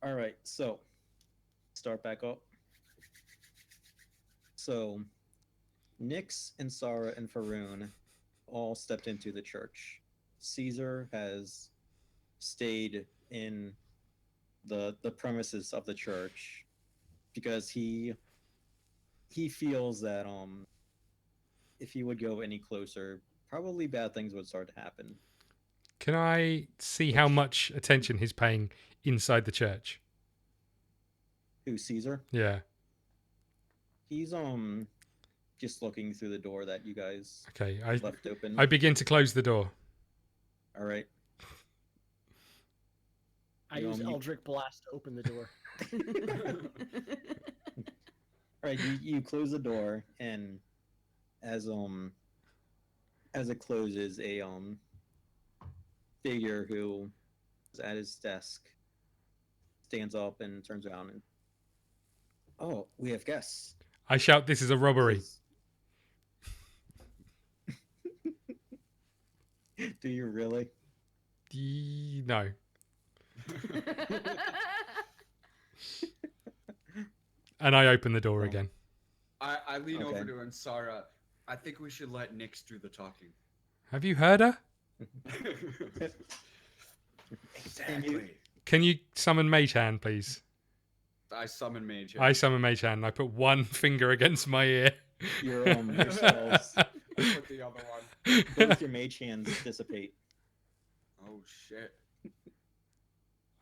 All right, so start back up. So Nyx, Insara, and Pharaun all stepped into the church. Caesar has stayed in the premises of the church because he feels that if he would go any closer, probably bad things would start to happen. Can I see how much attention he's paying inside the church? Who, Caesar? Yeah. He's just looking through the door that you guys Okay. left open. I begin to close the door. All right. I use Eldritch Blast to open the door. All right, you close the door, and as it closes, a figure who is at his desk stands up and turns around and, oh, we have guests. I shout, "This is a robbery." Do you really? No. And I open the door again. I lean over to Insara. I think we should let Nyx do the talking. Have you heard her? Exactly. Can you summon Mage Hand, please? I summon Mage. I summon Mage Hand and I put one finger against my ear. Your spells. Put the other one. Both your mage hands dissipate. Oh shit.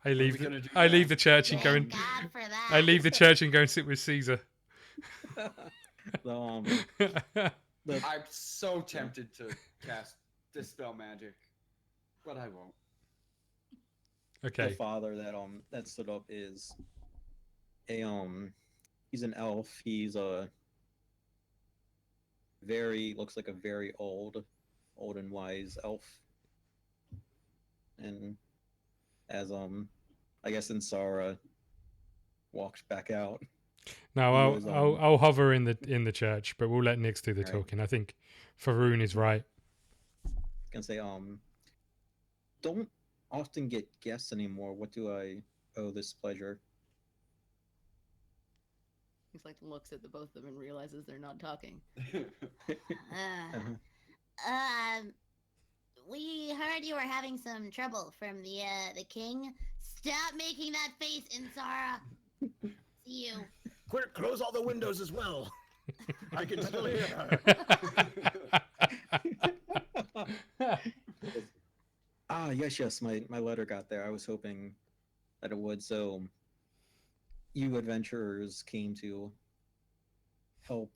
I leave the church and go and God for that. I leave the church and go and sit with Caesar. I'm so tempted to cast Dispel Magic, but I won't. Okay. The father that stood up is a he's an elf. He's looks like a very old and wise elf. And as I guess Insara walked back out. No, I'll hover in the church, but we'll let Nyx do the talking. I think Pharaun is right. I was gonna say don't often get guests anymore. What do I owe this pleasure? He's like looks at the both of them and realizes they're not talking. We heard you were having some trouble from the king. Stop making that face, Insara. See you. Quick, close all the windows as well. I can still hear her. Yes, my letter got there. I was hoping that it would. So you adventurers came to help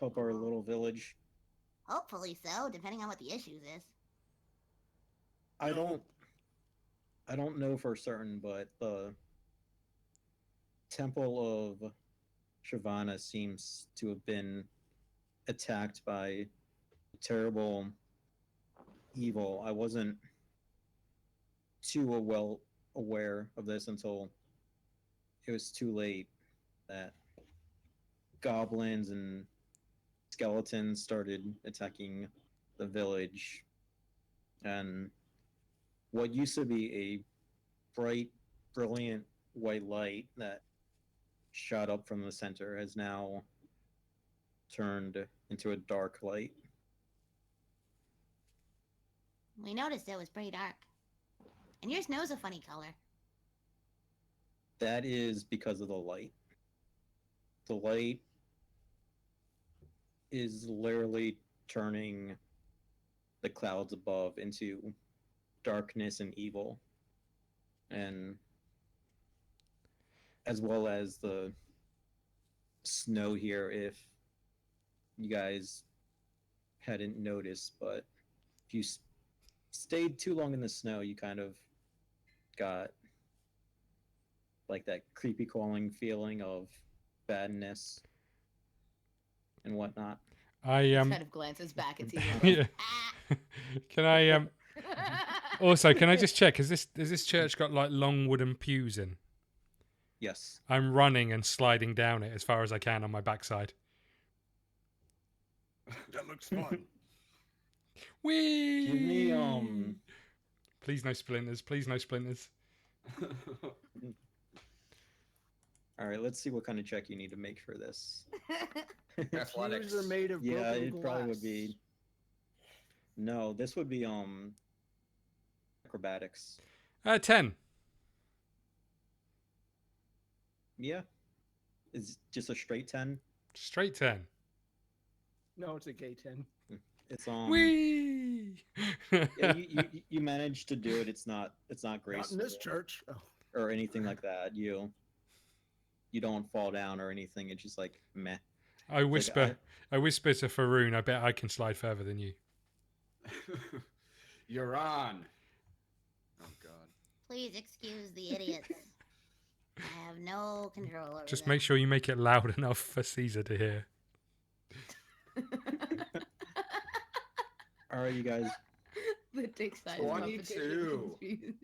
our little village. Hopefully so, depending on what the issues is. I don't know for certain, but the Temple of Shavana seems to have been attacked by terrible evil. I wasn't too well aware of this until it was too late that goblins and skeletons started attacking the village, and what used to be a bright, brilliant white light that shot up from the center has now turned into a dark light. We noticed it was pretty dark. And your snow's a funny color. That is because of the light. The light is literally turning the clouds above into darkness and evil. And as well as the snow here, if you guys hadn't noticed, but if you stayed too long in the snow, you kind of got like that creepy crawling feeling of badness and whatnot. I kind of glances back at you. Yeah. Can I also, can I just check, has this church got like long wooden pews in? Yes. I'm running and sliding down it as far as I can on my backside. That looks fun. Whee! Give me Please no splinters. Please no splinters. All right, let's see what kind of check you need to make for this. Athletics. Pews are made of Yeah, broken it probably would be. glass. No, this would be acrobatics. 10. Yeah, it's just a straight 10. Straight 10. No, it's a K10. It's Whee! yeah, you managed to do it. It's not Not in graceful this church. Oh. or anything like that. You don't fall down or anything. It's just like meh. I whisper to Pharaun, I bet I can slide further than you. You're on. Oh God. Please excuse the idiots. I have no control over Just them. make sure you make it loud enough for Caesar to hear. All right, you guys. The dick size 22. competition.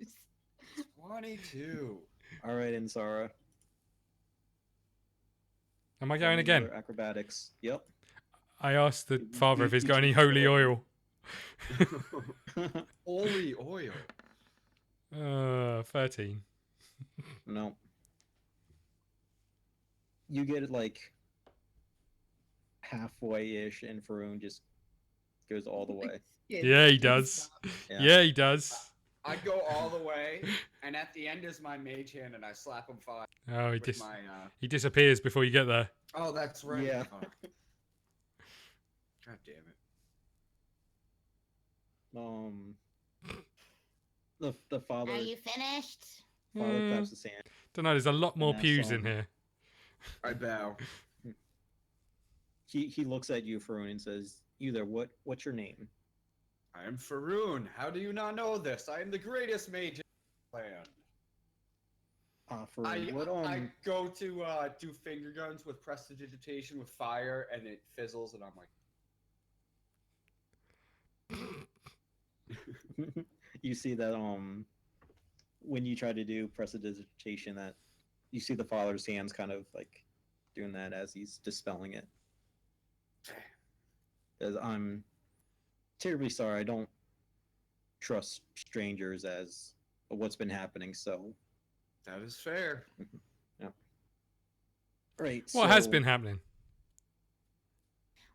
22. All right, Insara. Am I going again? Acrobatics. Yep. I asked the father if he's got any holy oil. Holy oil. 13. No. You get it like halfway-ish, and Pharaun just goes all the way. Yeah, he does. Yeah. Yeah, he does. I go all the way, and at the end is my mage hand, and I slap him 5 Oh, with my. he disappears before you get there. Oh, that's right. Yeah. Oh. God damn it. The father. Are you finished? Father claps his hand. Don't know. There's a lot more That's, pews in here. I bow. He looks at you, Pharaun, and says, "Either what's your name?" I am Pharaun. How do you not know this? I am the greatest mage in the land. Pharaun, I go to do finger guns with prestidigitation with fire, and it fizzles, and I'm like. You see that when you try to do prestidigitation, that you see the father's hands kind of like doing that as he's dispelling it. As I'm terribly sorry, I don't trust strangers as what's been happening. So That is fair. yeah. Right. What has so- been happening?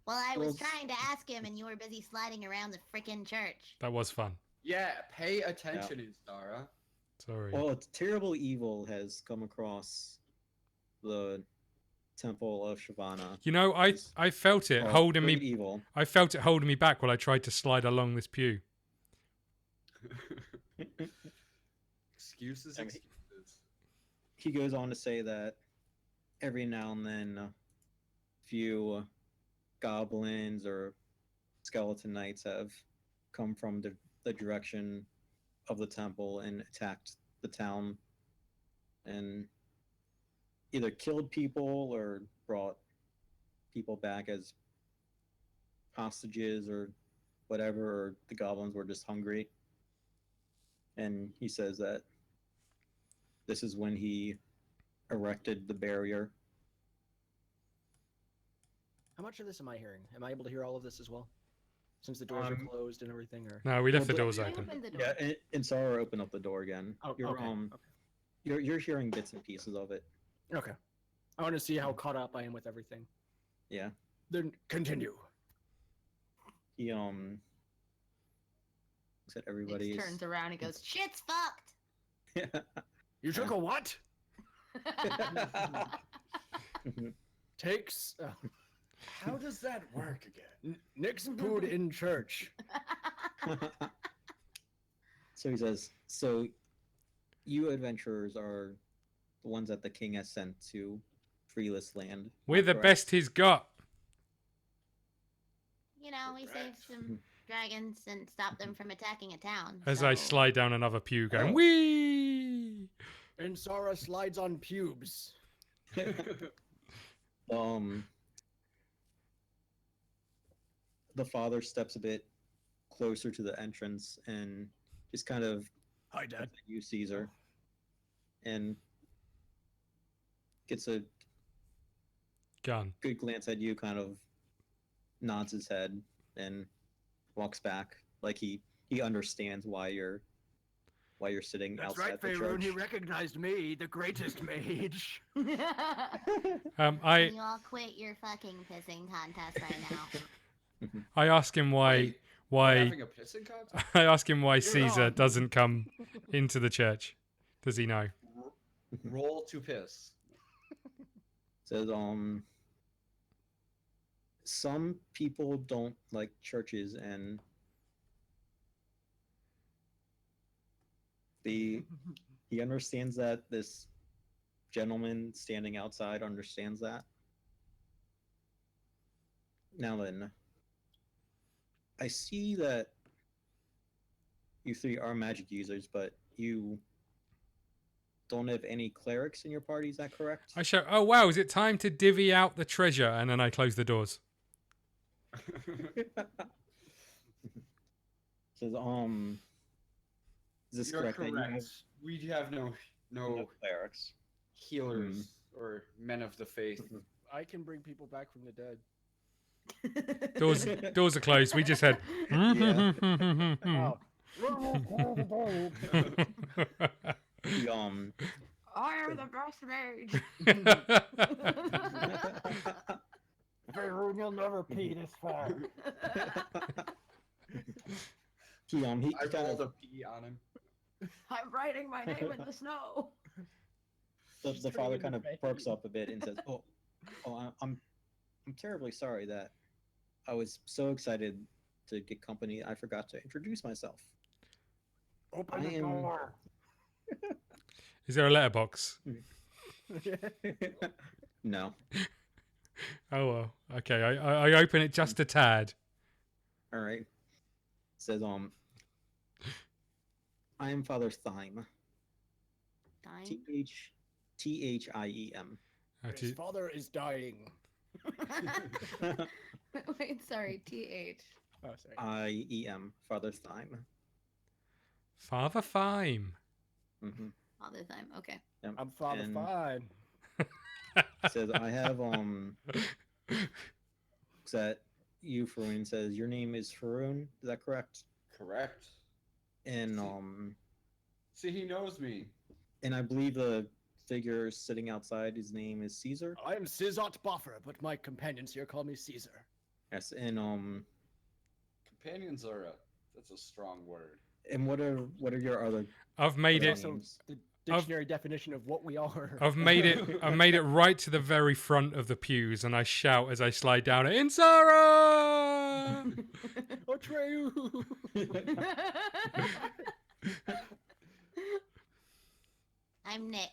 Well, I was Well, trying to ask him, and you were busy sliding around the frickin' church. That was fun. Yeah, pay attention, Insara. Sorry. Well, a terrible evil has come across the temple of Shavana. You know, I felt it holding Great me. Evil. I felt it holding me back while I tried to slide along this pew. Excuses, I mean- excuses. He goes on to say that every now and then, a few goblins or skeleton knights have come from the direction of the temple and attacked the town, and either killed people or brought people back as hostages or whatever, or the goblins were just hungry. And he says that this is when he erected the barrier. How much of this am I hearing? Am I able to hear all of this as well? Since the doors are closed and everything, or No, we left the Well, doors I open. opened the door. Yeah, and Sarah opened up the door again. oh, You're okay, you're hearing bits and pieces of it. okay. I want to see how caught up I am with everything. Yeah. Then continue. He looks at He everybody. just turns around and goes, Shit's fucked. You took a what? Takes How does that work again? Nick's food in church. So he says, "So you adventurers are the ones that the king has sent to Freeless Land. We're the correct?" best he's got. You know, we saved some dragons and stopped them from attacking a town. As I so- slide down another pew, going Oh. wee. And Sara slides on pubes. The father steps a bit closer to the entrance and just kind of Hi, Dad. looks at you, Caesar, and gets a Gun. good glance at you, kind of nods his head and walks back, like he understands why while you're sitting That's outside right, the Pharaun. church. He recognized me, the greatest mage. Can I you all quit your fucking pissing contest right now? I ask him Wait, we're why having a pissing contest? I ask him why You're Caesar on. doesn't come into the church. Does he know? Roll to piss. Says some people don't like churches, and he understands that. This gentleman standing outside understands that. Now then, I see that you three are magic users, but you don't have any clerics in your party, is that correct? I shout, "Oh wow, is it time to divvy out the treasure?" And then I close the doors. Says, is this You're correct? That correct. you have We have no no clerics. healers or men of the faith. I can bring people back from the dead. Doors are closed. We just had. Wow. He, I am the best mage. Pharaun, you'll never pee this far. he I kind rolled of, a pee on him. I'm writing my name in the snow. the father kind of face. perks up a bit and says, I'm terribly sorry that I was so excited to get company, I forgot to introduce myself. Open I the am- door. Is there a letterbox? No. Oh well. Okay, I open it just a tad. All right. Says, I am Father Thyme. Dying? Thiem. His father is dying. Wait, sorry, TH. Oh, sorry. Iem. Father Thyme. Father Fime. Mm-hmm. All the time. Okay. Yep. I'm Father And Fine. says, I have that you, Pharaun, says your name is Pharaun. Is that correct? Correct. And See, he knows me. and I believe the figure sitting outside, his name is Caesar. I am Cezot Bofir, but my companions here call me Caesar. Yes. And Companions are that's a strong word. and what are your other I've made other it. names? The dictionary definition of what we are. I've made it right to the very front of the pews, and I shout as I slide down it, Insara! Atreyu! I'm Nyx.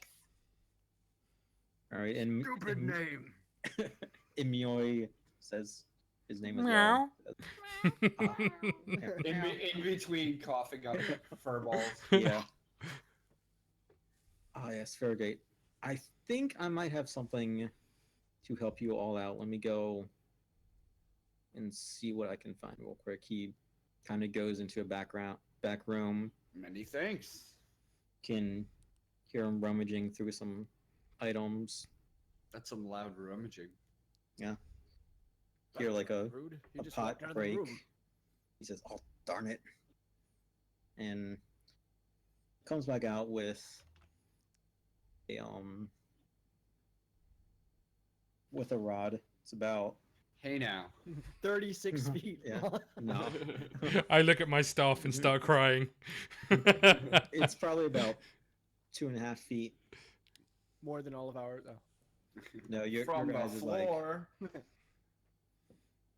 All right. And Stupid name. and Mioi says his name as Meow. well. In between coughing up fur balls. Yeah. Oh yes, very great. I think I might have something to help you all out. Let me go and see what I can find real quick. He kind of goes into a back room. Many thanks. Can hear him rummaging through some items. That's some loud rummaging. Hear like a Rude. He just pot walked out of the break. room. He says, "Oh darn it!" And comes back out with a with a rod. It's about Hey now. 36 feet. Yeah. long. no. I look at my staff and start crying. It's probably about 2.5 feet. More than all of ours. Oh. No, your From the guys is like floor.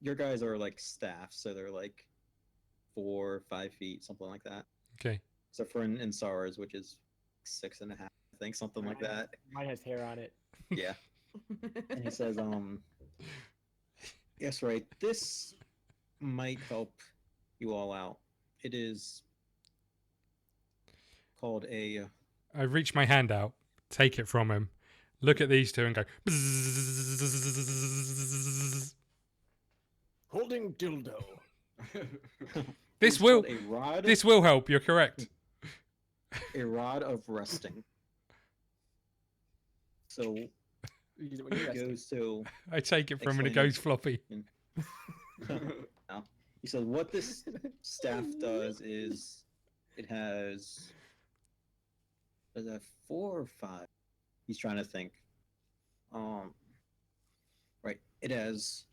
your guys are like staff, so they're like 4 or 5 feet, something like that. Okay. Except for Insara's, which is 6.5, I think, something like that. Mine has hair on it. Yeah. And he says, yes, right. This might help you all out. It is called a I reach my hand out, take it from him, look at these two, and go. Holding dildo. This it's will called a rod. this will help. You're correct. A rod of resting. So You use it when he you're resting. goes to. I take it from him and it Explain goes floppy. No. He says what this staff does is it has Is that 4 or 5? He's trying to think. Right. It has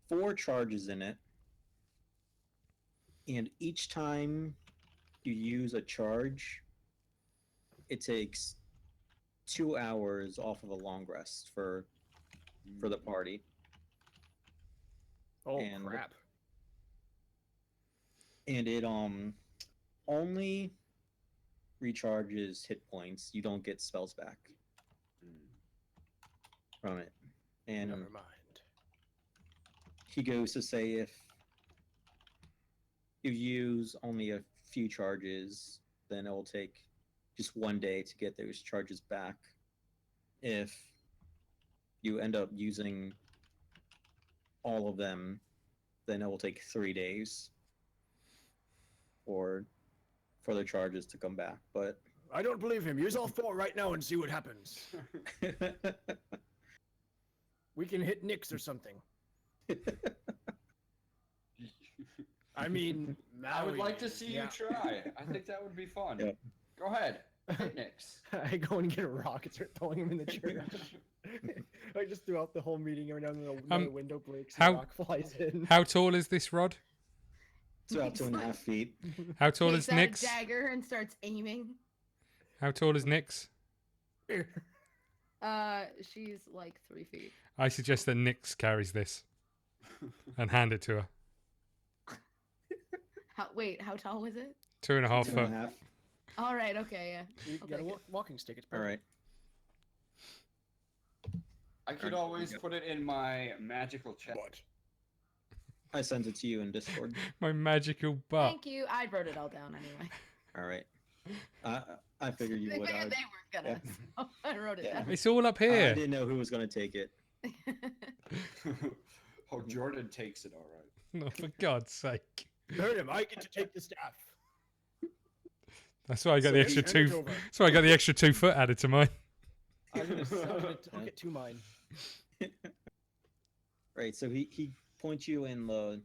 4 charges in it, and each time you use a charge, it takes 2 hours off of a long rest for the party. Oh And- crap! And it only recharges hit points. You don't get spells back from it. And Never mind. he goes to say if you use only a few charges, then it will take just 1 day to get those charges back. If you end up using all of them, then it will take 3 days for the charges to come back. But I don't believe him. Use all 4 right now and see what happens. We can hit Nyx or something. I mean, I would Maui, like to see yeah. you try. I think that would be fun. Yep. Go ahead. Hit Nyx. I go and get a rock and start throwing him in the church. I just throughout the whole meeting, every now and then another window breaks and how- a rock flies in. How tall is this rod? it's about 2.5 feet. How tall Takes is out a Nyx? dagger and starts aiming. How tall is Nyx? She's like 3 feet. I suggest that Nyx carries this and hand it to her. Wait, how tall was it? 2.5 Two foot. and a half. All right, okay, yeah. You I'll get a take it. walking stick. It's All perfect. right. I could always put it in my magical chest. I sent it to you in Discord. My magical butt. Thank you. I wrote it all down anyway. All right. I figured you They would. figured they weren't gonna. So I wrote it Yeah. down. It's all up I here. didn't know who was going to take it. Oh, Jordan takes it all right. No, for God's sake. Heard him. I get to take the staff. That's why I got So the he extra handed 2. over. That's why I got the extra 2 foot added to mine. I'll get 2 mine. Right. So he points you in the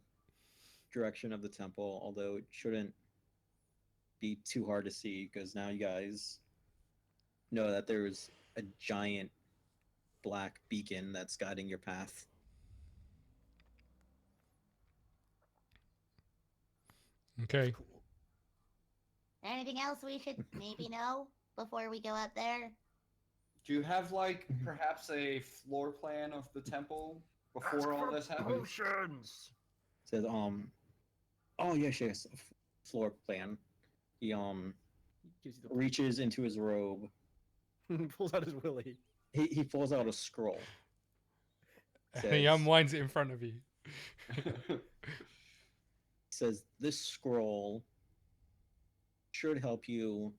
direction of the temple, although it shouldn't be too hard to see because now you guys know that there's a giant black beacon that's guiding your path. Okay. Anything else we should maybe know before we go up there? Do you have like perhaps a floor plan of the temple before all this happens? Potions. Says oh yes, floor plan. He Gives you reaches into his robe. the pulls out his willy. He pulls out a scroll. And he Says- unwinds it in front of you. Says this scroll should help you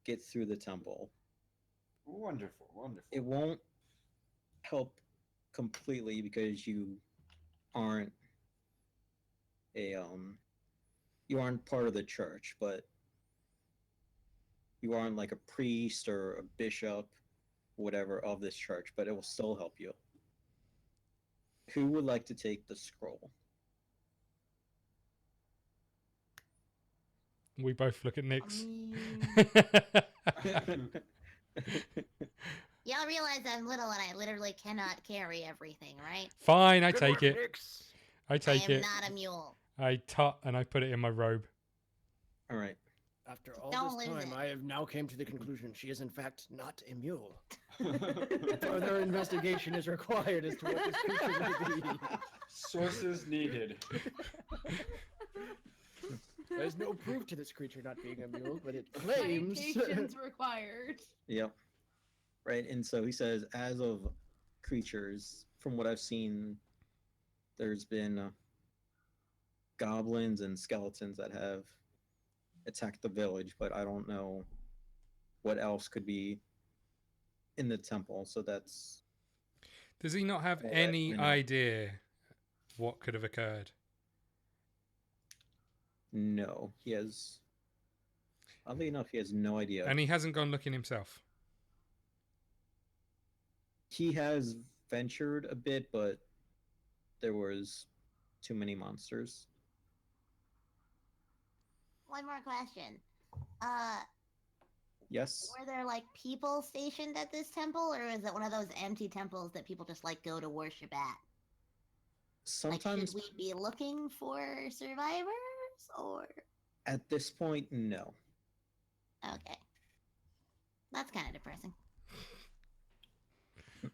get through the temple. Wonderful, wonderful. It won't help completely because you aren't you aren't part of the church, but you aren't like a priest or a bishop, whatever, of this church, but it will still help you. Who would like to take the scroll? We both look at Nyx. Y'all realize I'm little and I literally cannot carry everything, right? Fine, I Good take work, it. Nyx. I take I am it. not a mule. I tut and I put it in my robe. All right. After all Don't this lose time, it. I have now came to the conclusion she is in fact not a mule. Further investigation is required as to what this creature may be. Sources needed. There's no proof to this creature not being a mule, but it claims. Citations required. Yep. Right. And so he says, as of creatures, from what I've seen, there's been goblins and skeletons that have attacked the village, but I don't know what else could be in the temple. So that's Does he not have All right, any we know. idea what could have occurred? no. He has, oddly enough, he has no idea. And he hasn't gone looking himself. He has ventured a bit, but there was too many monsters. One more question. Yes. Were there like people stationed at this temple, or is it one of those empty temples that people just like go to worship at? Like, Sometimes should we be looking for survivors, or at this point, no. okay? That's kind of depressing. He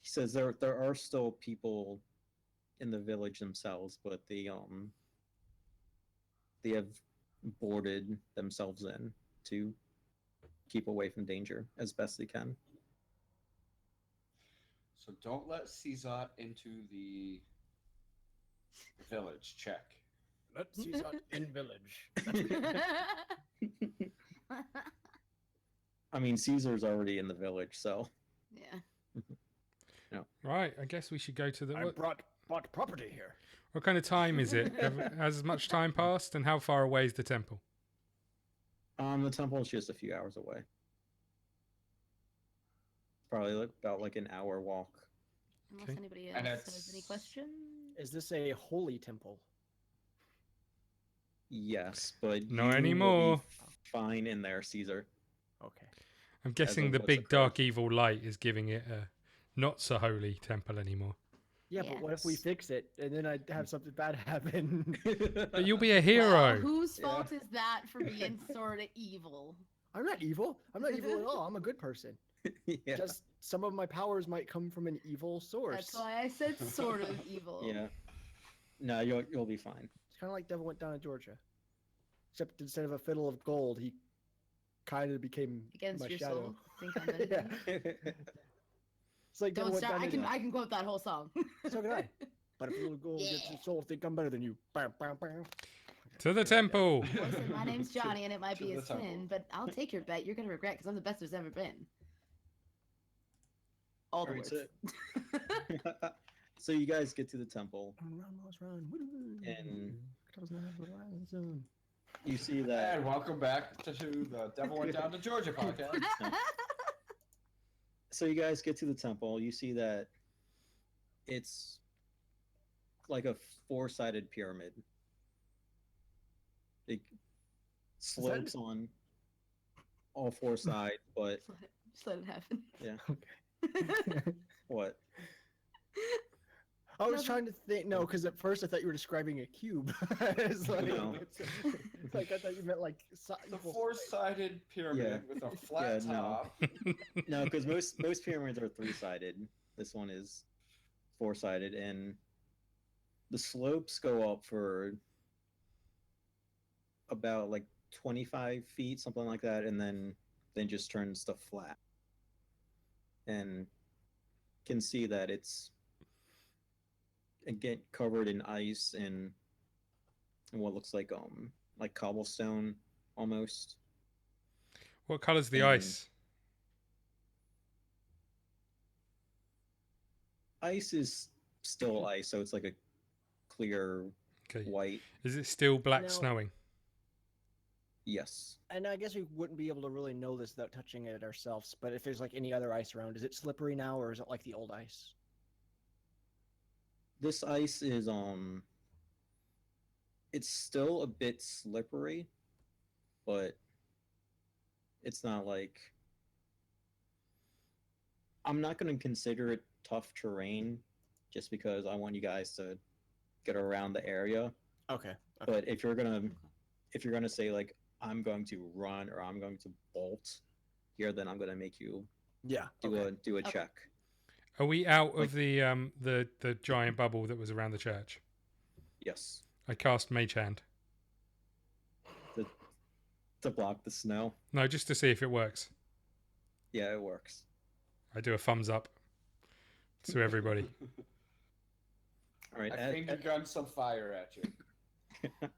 says there are still people in the village themselves, but they have boarded themselves in to keep away from danger as best they can. So don't let Cezot into the village. Check. Let Cezot in village. I mean, Caesar's already in the village, so Yeah. Right, I guess we should go to the. I bought property here. What kind of time is it? Has much time passed, and how far away is the temple? the temple is just a few hours away. Probably about like an hour walk. Unless Okay. anybody And else has it's- any questions. Is this a holy temple? Yes, but Not you will be anymore. fine in there, Caesar. Okay. I'm guessing of the what's big occurred. dark evil light is giving it a not so holy temple anymore. Yeah, but what if we Yes. fix it and then I have something bad happen? But you'll be a Well, hero. whose Yeah. fault is that for being sort of evil? I'm not evil. I'm not evil at all. I'm a good person. yeah. Just some of my powers might come from an evil source. That's why I said sort of evil. Yeah. No, you'll be fine. It's kind of like Devil Went Down in Georgia. Except instead of a fiddle of gold, he kind of became Against my your shadow. soul. Think I'm better than Yeah. you. It's like Devil Don't Went start. Down in I can quote that whole song. So can I. But if a little gold gets your soul, think I'm better than you. Bam, bam, bam. To the temple. Listen, my name's Johnny, and it might To be a the temple. sin, but I'll take your bet. You're gonna regret because I'm the best there's ever been. All the Alright, words. so you guys get to the temple, Run, Moss, run. Woo-hoo. And- Comes the horizon. you see that And welcome back to the Devil Went Down to Georgia podcast. so you guys get to the temple, you see that it's like a four-sided pyramid. It slopes on all four sides, but Just let it happen. what? I was Nothing. trying to think. No, because at first I thought you were describing a cube. It's like, No. it's like I thought you meant like The equal- four-sided pyramid with a flat Yeah, no. top. No, because most pyramids are three-sided. This one is four-sided, and the slopes go up for about like 25 feet, something like that, and then just turns to flat. And can see that it's again covered in ice and what looks like cobblestone almost. What colour's the And- ice? Ice is still ice, so it's like a clear Okay. white. Is it still black No. snowing? Yes. And I guess we wouldn't be able to really know this without touching it ourselves. But if there's like any other ice around, is it slippery now, or is it like the old ice? This ice is it's still a bit slippery, but it's not like I'm not going to consider it tough terrain just because I want you guys to get around the area. Okay. But if you're gonna say like I'm going to run or I'm going to bolt here, then I'm gonna make you Yeah. do a Okay. check. Are we out of the giant bubble that was around the church? Yes, I cast Mage Hand. to block the snow. No, just to see if it works. Yeah, it works. I do a thumbs up to everybody. All right. I finger gun some fire at you.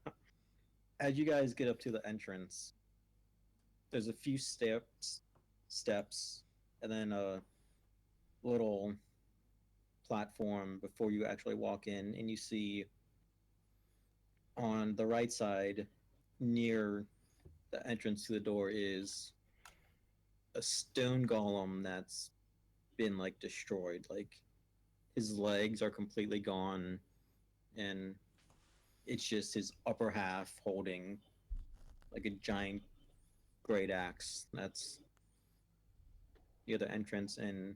As you guys get up to the entrance, there's a few steps, and then a little platform before you actually walk in, and you see on the right side, near the entrance to the door, is a stone golem that's been like destroyed. Like his legs are completely gone, and it's just his upper half holding like a giant great axe. That's the other entrance, and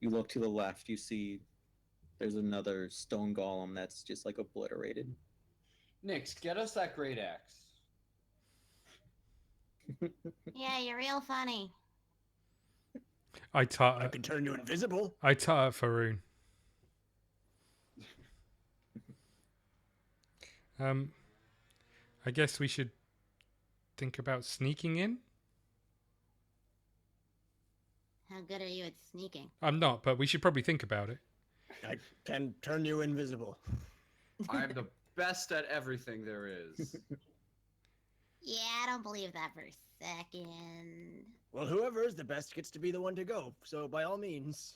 you look to the left. You see there's another stone golem that's just like obliterated. Nix, get us that great axe. Yeah, you're real funny. I tart. I can turn you invisible. I tart at Pharaun. I guess we should think about sneaking in. How good are you at sneaking? I'm not, but we should probably think about it. I can turn you invisible. I'm the best at everything there is. Yeah, I don't believe that for a second. Well, whoever is the best gets to be the one to go. So by all means.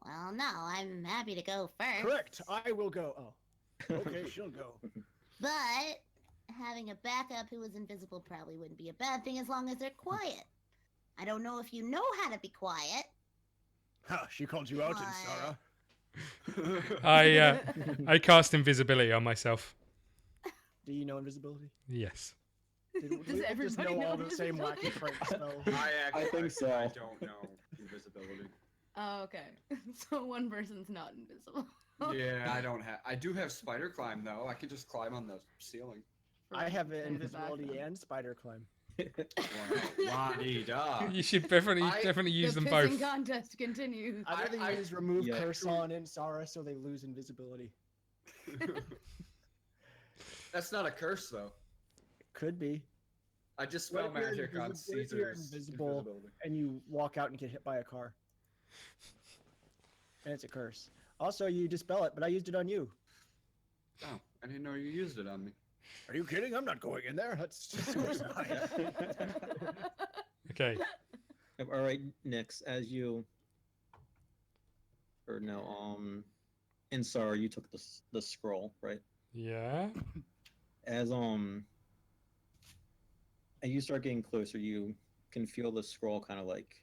Well, no, I'm happy to go first. Correct. I will go. Oh. Okay, she'll go. But having a backup who is invisible probably wouldn't be a bad thing as long as they're quiet. I don't know if you know how to be quiet. Ha, she called you out, What? Insara. I cast invisibility on myself. Do you know invisibility? Yes. Did Does we just everybody know know all the same wacky invisibility? prank spells? I think so. I don't know invisibility. Oh, okay. So one person's not invisible. Yeah, I don't have. I do have spider climb though. I can just climb on the ceiling. I have For the invisibility background. and spider climb. La-dee-da. You should definitely use The them pissing both. contest continues. I know I- they use remove Yeah. curse on Insara so they lose invisibility. That's not a curse though. Could be. I just What spell if you're magic on invisible- what if you're Caesar's invisible? invisibility. And you walk out and get hit by a car. And it's a curse. Also, you dispel it, but I used it on you. Oh, I didn't know you used it on me. Are you kidding? I'm not going in there. That's just suicide. Okay. All right, Nix, as you, or no, Insara, you took the scroll, right? Yeah. As you start getting closer, you can feel the scroll kind of like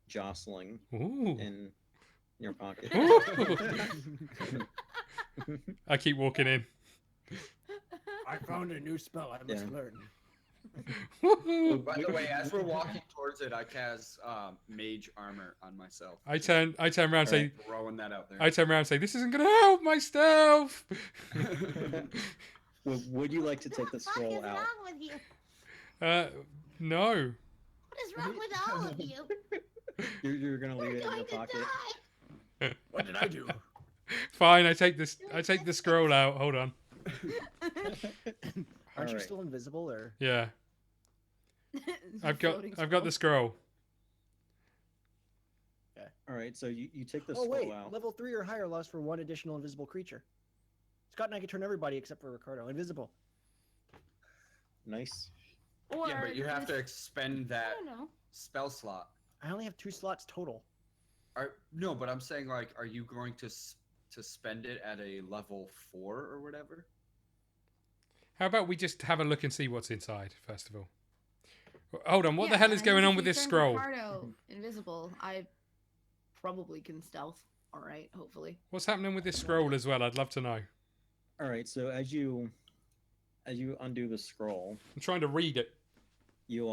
jostling Ooh. in your pocket. Ooh. I keep walking in. I found a new spell I must Yeah. learn. Woohoo. By the way, as we're walking towards it, I cast mage armor on myself. I turn around and say, Throwing that out there. I turn around and say, this isn't gonna help my stealth. Would you like to take the What the fuck scroll is out? wrong with you? No. What is wrong with all of you? You're gonna leave We're it in going your to pocket. die. What did I do? Fine, I take the scroll out. Hold on. Aren't you Alright. still invisible or? Yeah. I've Floating got the scroll. All right, so you take the Oh scroll wait, out. level 3 or higher allows for one additional invisible creature. Scott and I can turn everybody except for Ricardo invisible. Nice. Or Yeah, but you have to just- expend I that don't know. spell slot. I only have 2 slots total. No, but I'm saying like, are you going to spend it at a level 4 or whatever? How about we just have a look and see what's inside first of all? Hold on, what the Yeah, hell is I going think on if with we this turn scroll? Ricardo invisible. I probably can stealth. All right, hopefully. What's happening with this scroll as well? I'd love to know. All right, so as you undo the scroll, I'm trying to read it. you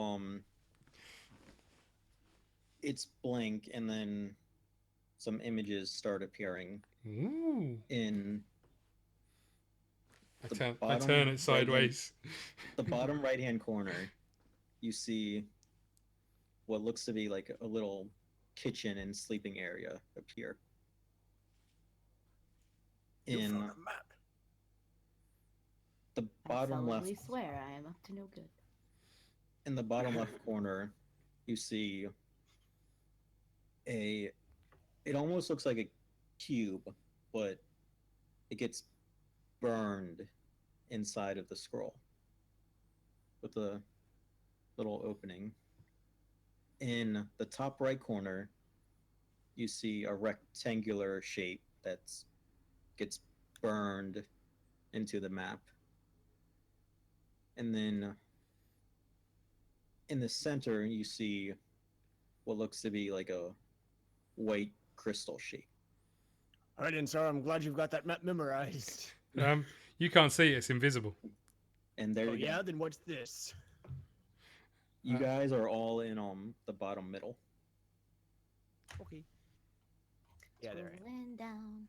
it's blank, and then some images start appearing Ooh. in I The turn bottom it right-hand- sideways. the bottom right hand corner. You see what looks to be like a little kitchen and sleeping area appear. You In found a map. the I bottom left, solemnly swear I am up to no good. in the bottom left corner, you see it almost looks like a cube, but it gets burned inside of the scroll with a little opening. In the top right corner, you see a rectangular shape that gets burned into the map. And then in the center, you see what looks to be like a white crystal shape. All right, Insara, I'm glad you've got that map memorized. You can't see it, it's invisible. And there Oh you go. yeah, then what's this? You guys are all in the bottom middle. Okay. Yeah, there. Rolling down.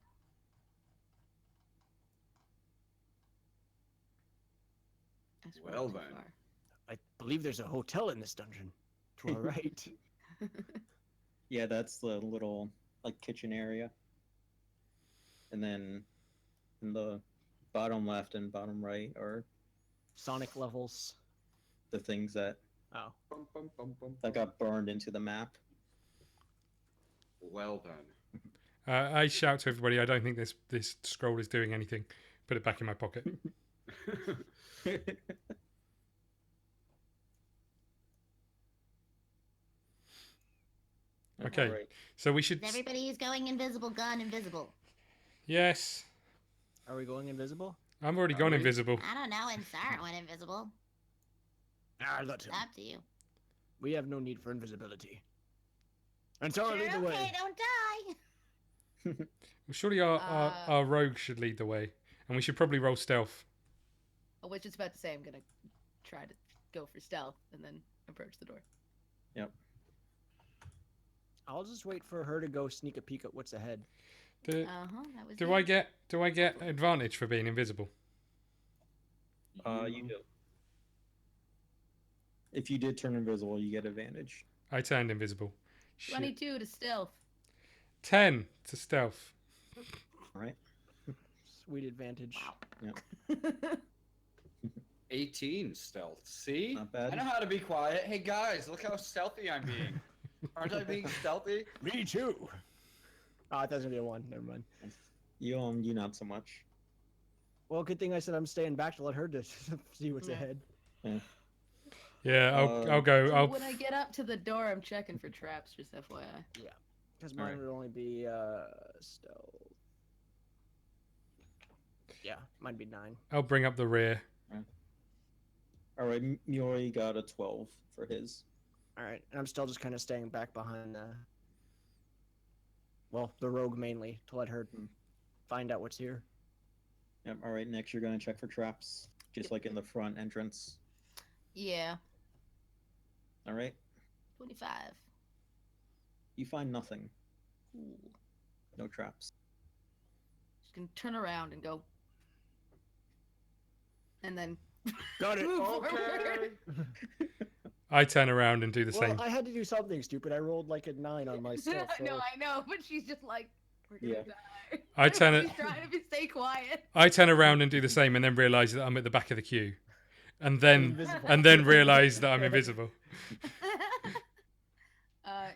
I scrolled Well too then. far. I believe there's a hotel in this dungeon. To our right. Yeah, that's the little like kitchen area. And then in the bottom left and bottom right are Sonic levels. the things that Oh. Bum, bum, bum, bum, that bum. got burned into the map. Well then. I shout to everybody. I don't think this scroll is doing anything. Put it back in my pocket. Okay. Alright. So we should. Is everybody who's going invisible gone invisible? Yes, Are we going invisible? I'm already Are gone we? invisible. I don't know. Insara went invisible. Ah, let It's him. up to you. We have no need for invisibility. And so Sure, lead the okay, way. don't die. Well, surely our rogue should lead the way, and we should probably roll stealth. I was just about to say I'm gonna try to go for stealth and then approach the door. I'll just wait for her to go sneak a peek at what's ahead. Do, That was do me. I get advantage for being invisible? You do. If you did turn invisible, you get advantage. I turned invisible. Shit. 22 to stealth. 10 to stealth. Alright. Sweet advantage. Wow. 18 stealth. See? Not bad. I know how to be quiet. Hey guys, look how stealthy I'm being. Aren't I being stealthy? Me too. Oh, I thought it was gonna be a 1. Never mind. You not so much. Well, good thing I said I'm staying back to let her to see what's Yeah. ahead. Yeah, I'll go. So I'll. when I get up to the door, I'm checking for traps, just FYI. Because mine Alright. would only be stealth. Yeah, mine'd be 9. I'll bring up the rear. Alright, Mioi got a 12 for his. All right, and I'm still just kind of staying back behind the rogue mainly to let her find out what's here. Yep, alright, next you're gonna check for traps. Just like in the front entrance. Yeah, Alright? 25. You find nothing. Ooh. No traps. Just gonna turn around and go. And then Got it. move Okay. forward. I turn around and do the Well, same. I had to do something stupid. I rolled like a 9 on my stealth. So No, I know, but she's just like, we're gonna Yeah. die. I turn She's it. trying to stay quiet. I turn around and do the same, and then realise that I'm at the back of the queue, and then Invisible. realise that I'm invisible.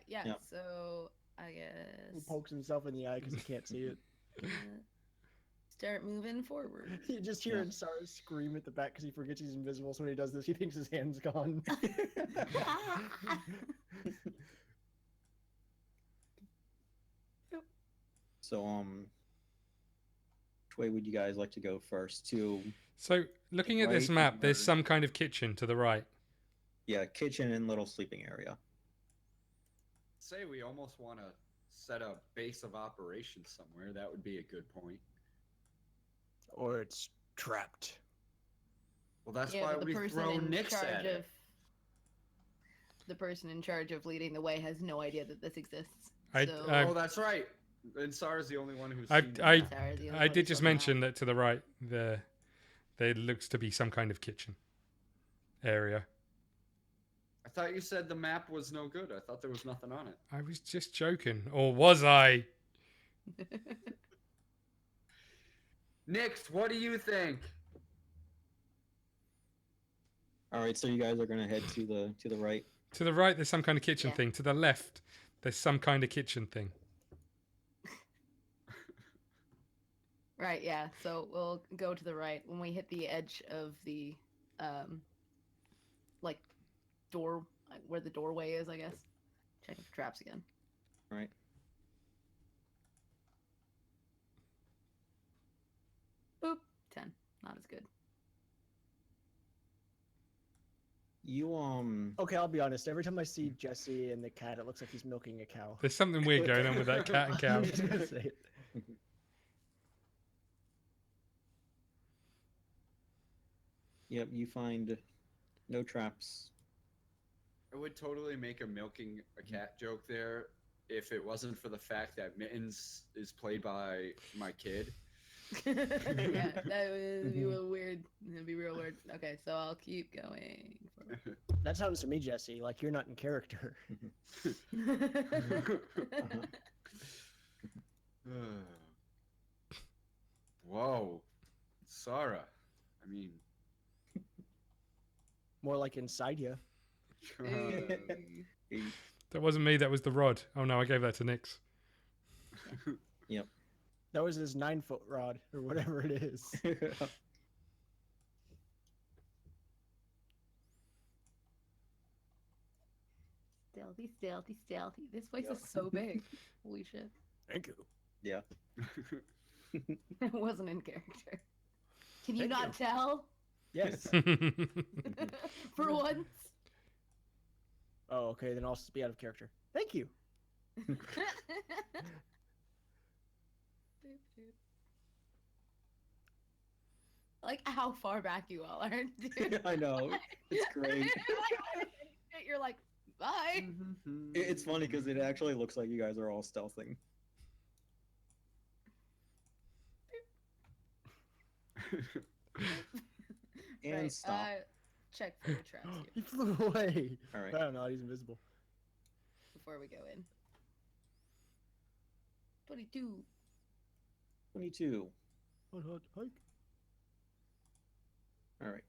Yeah. Yep. So I He guess pokes himself in the eye because he can't see it. start moving forward. You just hear Yeah. Insara scream at the back because he forgets he's invisible. So when he does this, he thinks his hand's gone. So, which way would you guys like to go first? To, So, looking at this Right, map, there's or- some kind of kitchen to the right. yeah, kitchen and little sleeping area. Say we almost want to set a base of operations somewhere. That would be a good point. Or it's trapped. Well, that's Yeah, why but the we person throw in Nix charge at of it. the person in charge of leading the way has no idea that this exists. I- so I- Oh, that's right. Insara's the only one who's I- seen the I- map. Sarah is the only I one did who's just on the map. mention that to the right, there looks to be some kind of kitchen area. I thought you said the map was no good. I thought there was nothing on it. I was just joking, or was I? Nix, what do you think? All right, so you guys are gonna head to the right. To the right, there's some kind of kitchen Yeah. thing. To the left, there's some kind of kitchen thing. Right, yeah. So we'll go to the right when we hit the edge of the like door where the doorway is, I guess. Checking for traps again. All right. Boop. 10. Not as good. You Okay, I'll be honest. Every time I see Jesse and the cat, it looks like he's milking a cow. There's something weird going on with that cat and cow. I'm just gonna say it. Yep, you find no traps. I would totally make a milking a cat joke there if it wasn't for the fact that Mittens is played by my kid. Yeah, that would be real weird. It'd be real weird. Okay, so I'll keep going. That sounds to me, Jesse, like you're not in character. Whoa, Sarah. I mean, More like inside you. Hey. That wasn't me. That was the rod. Oh no, I gave that to Nix. Yep. That was his 9-foot rod or whatever it is. Stealthy, stealthy, stealthy. This place is so big. Holy shit. Thank you. Yeah. It wasn't in character. Can you Thank not tell? Yes. For once. Oh, okay. Then I'll be out of character. Thank you. Like how far back you all are, dude. I know. It's great. You're like, bye. It's funny because it actually looks like you guys are all stealthing. And Right, stop. check for your traps here He flew away. All right. I don't know. He's invisible. before we go in. 22. 22. Hot, hot, hike. All right.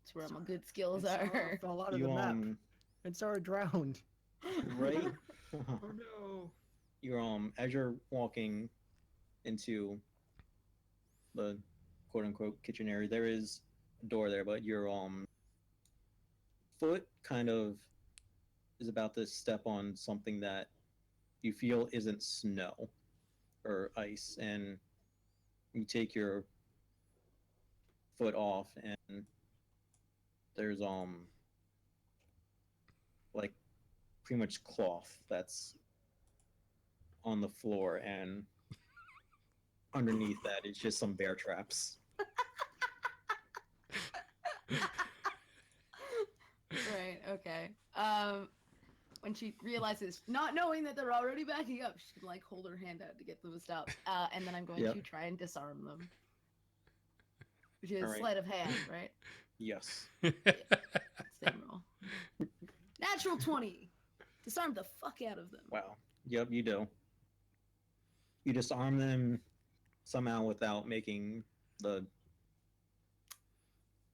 That's where my good skills Insara are. fell out of You the map. And Sarah drowned. right. Oh no. You're as you're walking into the quote unquote kitchen area, there is a door there, but your foot kind of is about to step on something that you feel isn't snow or ice, and you take your foot off and there's like pretty much cloth that's on the floor, and underneath that is just some bear traps. Right, okay. When she realizes, not knowing that they're already backing up, she can like hold her hand out to get them to stop. And then I'm going Yep. to try and disarm them. Which is Alright. sleight of hand, right? Yes. Same roll. Natural 20. Disarm the fuck out of them. Wow. Yep, you do. You disarm them somehow without making the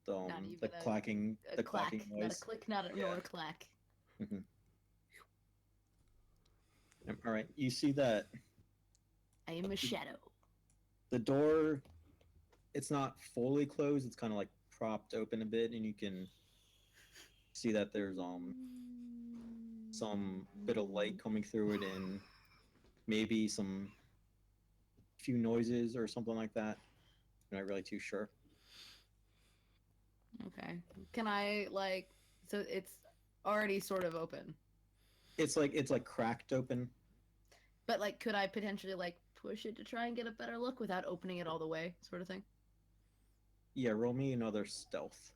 Not even the a- clacking A the clack, clacking not a noise. click, not a Yeah. nor a clack. All right, you see that I am a shadow. the door, it's not fully closed, it's kind of like propped open a bit, and you can see that there's some bit of light coming through it, and maybe some few noises or something like that. I'm not really too sure. Okay. Can I like? So it's already sort of open, It's like cracked open. but like, could I potentially like push it to try and get a better look without opening it all the way, sort of thing? Yeah, roll me another stealth.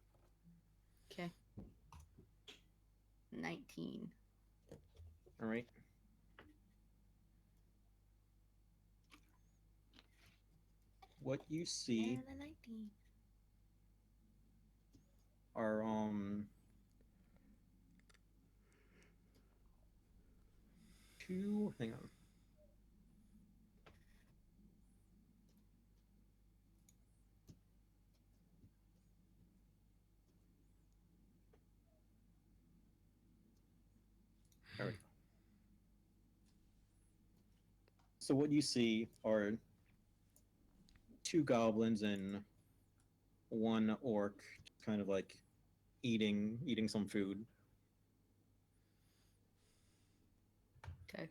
Okay. 19. All right. What you see And a 19. are two. Hang on. There we go. So what you see are two goblins and one orc, kind of like eating some food. Okay.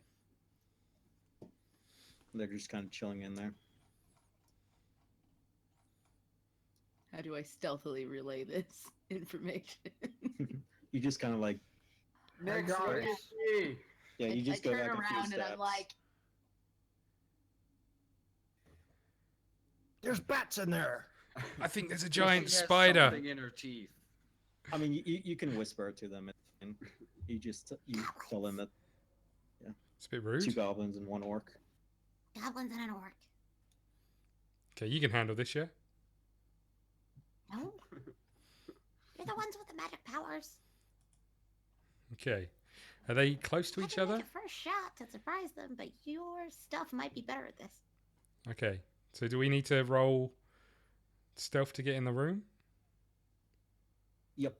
They're just kind of chilling in there. How do I stealthily relay this information? You just kind of like, Next, got let it. me see. yeah, you just I go turn back a few around steps. and I'm like, There's bats in there. I think there's a She giant has spider. something in her teeth. I mean, you can whisper it to them, and you tell them that It's a bit 2 rude. goblins and 1 orc. Goblins and an orc. Okay, you can handle this, yeah? No. You're the ones with the magic powers. Okay. Are they close to I each can other? make a first shot to surprise them, but your stuff might be better at this. Okay. So do we need to roll stealth to get in the room? Yep.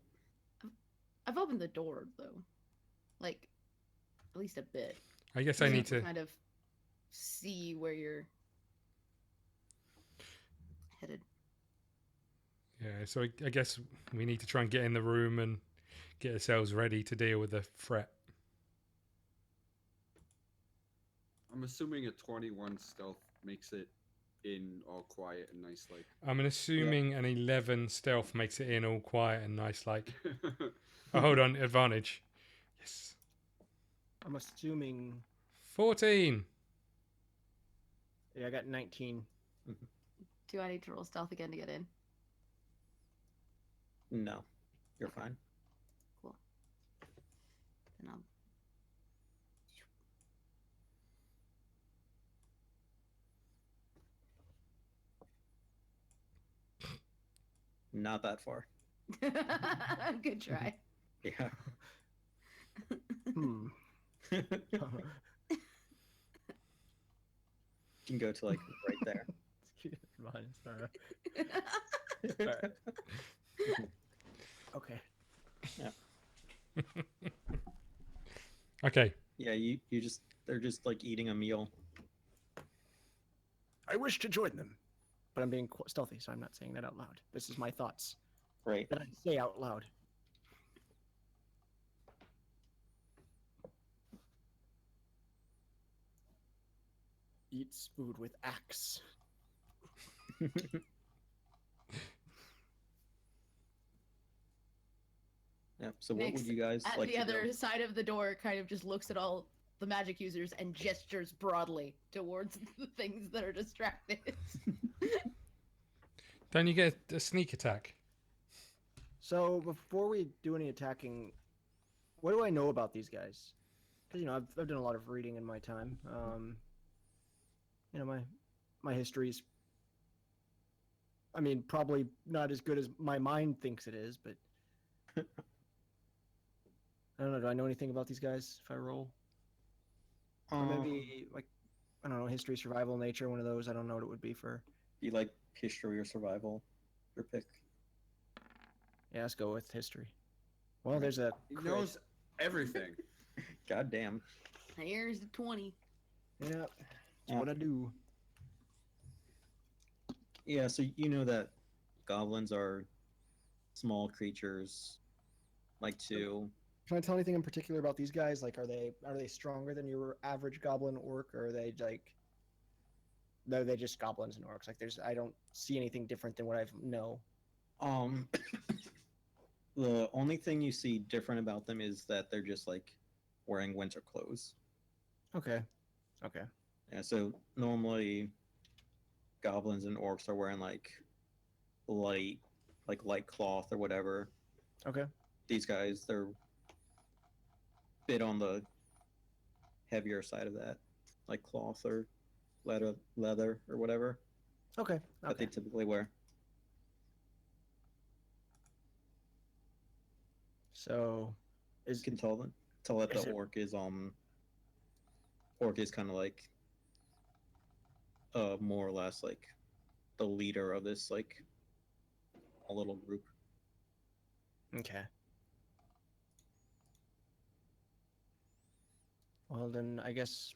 I've opened the door though, like at least a bit. I guess So I you need can to... kind of see where you're headed. Yeah, so I guess we need to try and get in the room and get ourselves ready to deal with the threat. I'm assuming a 21 stealth makes it in all quiet and nice like. I'm assuming an 11 stealth makes it in all quiet and nice like. Oh, hold on, advantage. Yes. I'm assuming. 14. Yeah, I got 19. Do I need to roll stealth again to get in? No, you're fine. Cool. Then I'll. Not that far. Good try. Yeah. Hmm. You can go to like right there. Mine, Insara. Okay. Okay. Yeah, they're just like eating a meal. I wish to join them, but I'm being stealthy, so I'm not saying that out loud. This is my thoughts Right. that I say out loud. Eats food with axe. Yeah. So what Nick's would you guys At like the to other do? side of the door, kind of just looks at all the magic users and gestures broadly towards the things that are distracted. Don't you get a sneak attack? So before we do any attacking, what do I know about these guys? Because I've done a lot of reading in my time. My history's, I mean, probably not as good as my mind thinks it is, but I don't know. Do I know anything about these guys if I roll? Or maybe like, I don't know, history, survival, nature, one of those. I don't know what it would be for. You like history or survival? Your pick. Yeah, let's go with history. Well, there's a He crit. knows everything. God damn. Here's the 20. Yeah, that's Yeah. what I do. Yeah, so you know that goblins are small creatures, like to. Can I tell anything in particular about these guys? Like, are they stronger than your average goblin orc, or are they like? No, they're just goblins and orcs. Like, I don't see anything different than what I know. The only thing you see different about them is that they're just like wearing winter clothes. Okay. Okay. Yeah, so normally goblins and orcs are wearing like light cloth or whatever. Okay. These guys, they're a bit on the heavier side of that, like cloth or leather or whatever Okay. that they Okay. typically wear. So, You can tell that Is the it- orc is kind of like more or less like the leader of this like a little group. okay. Well, then I guess.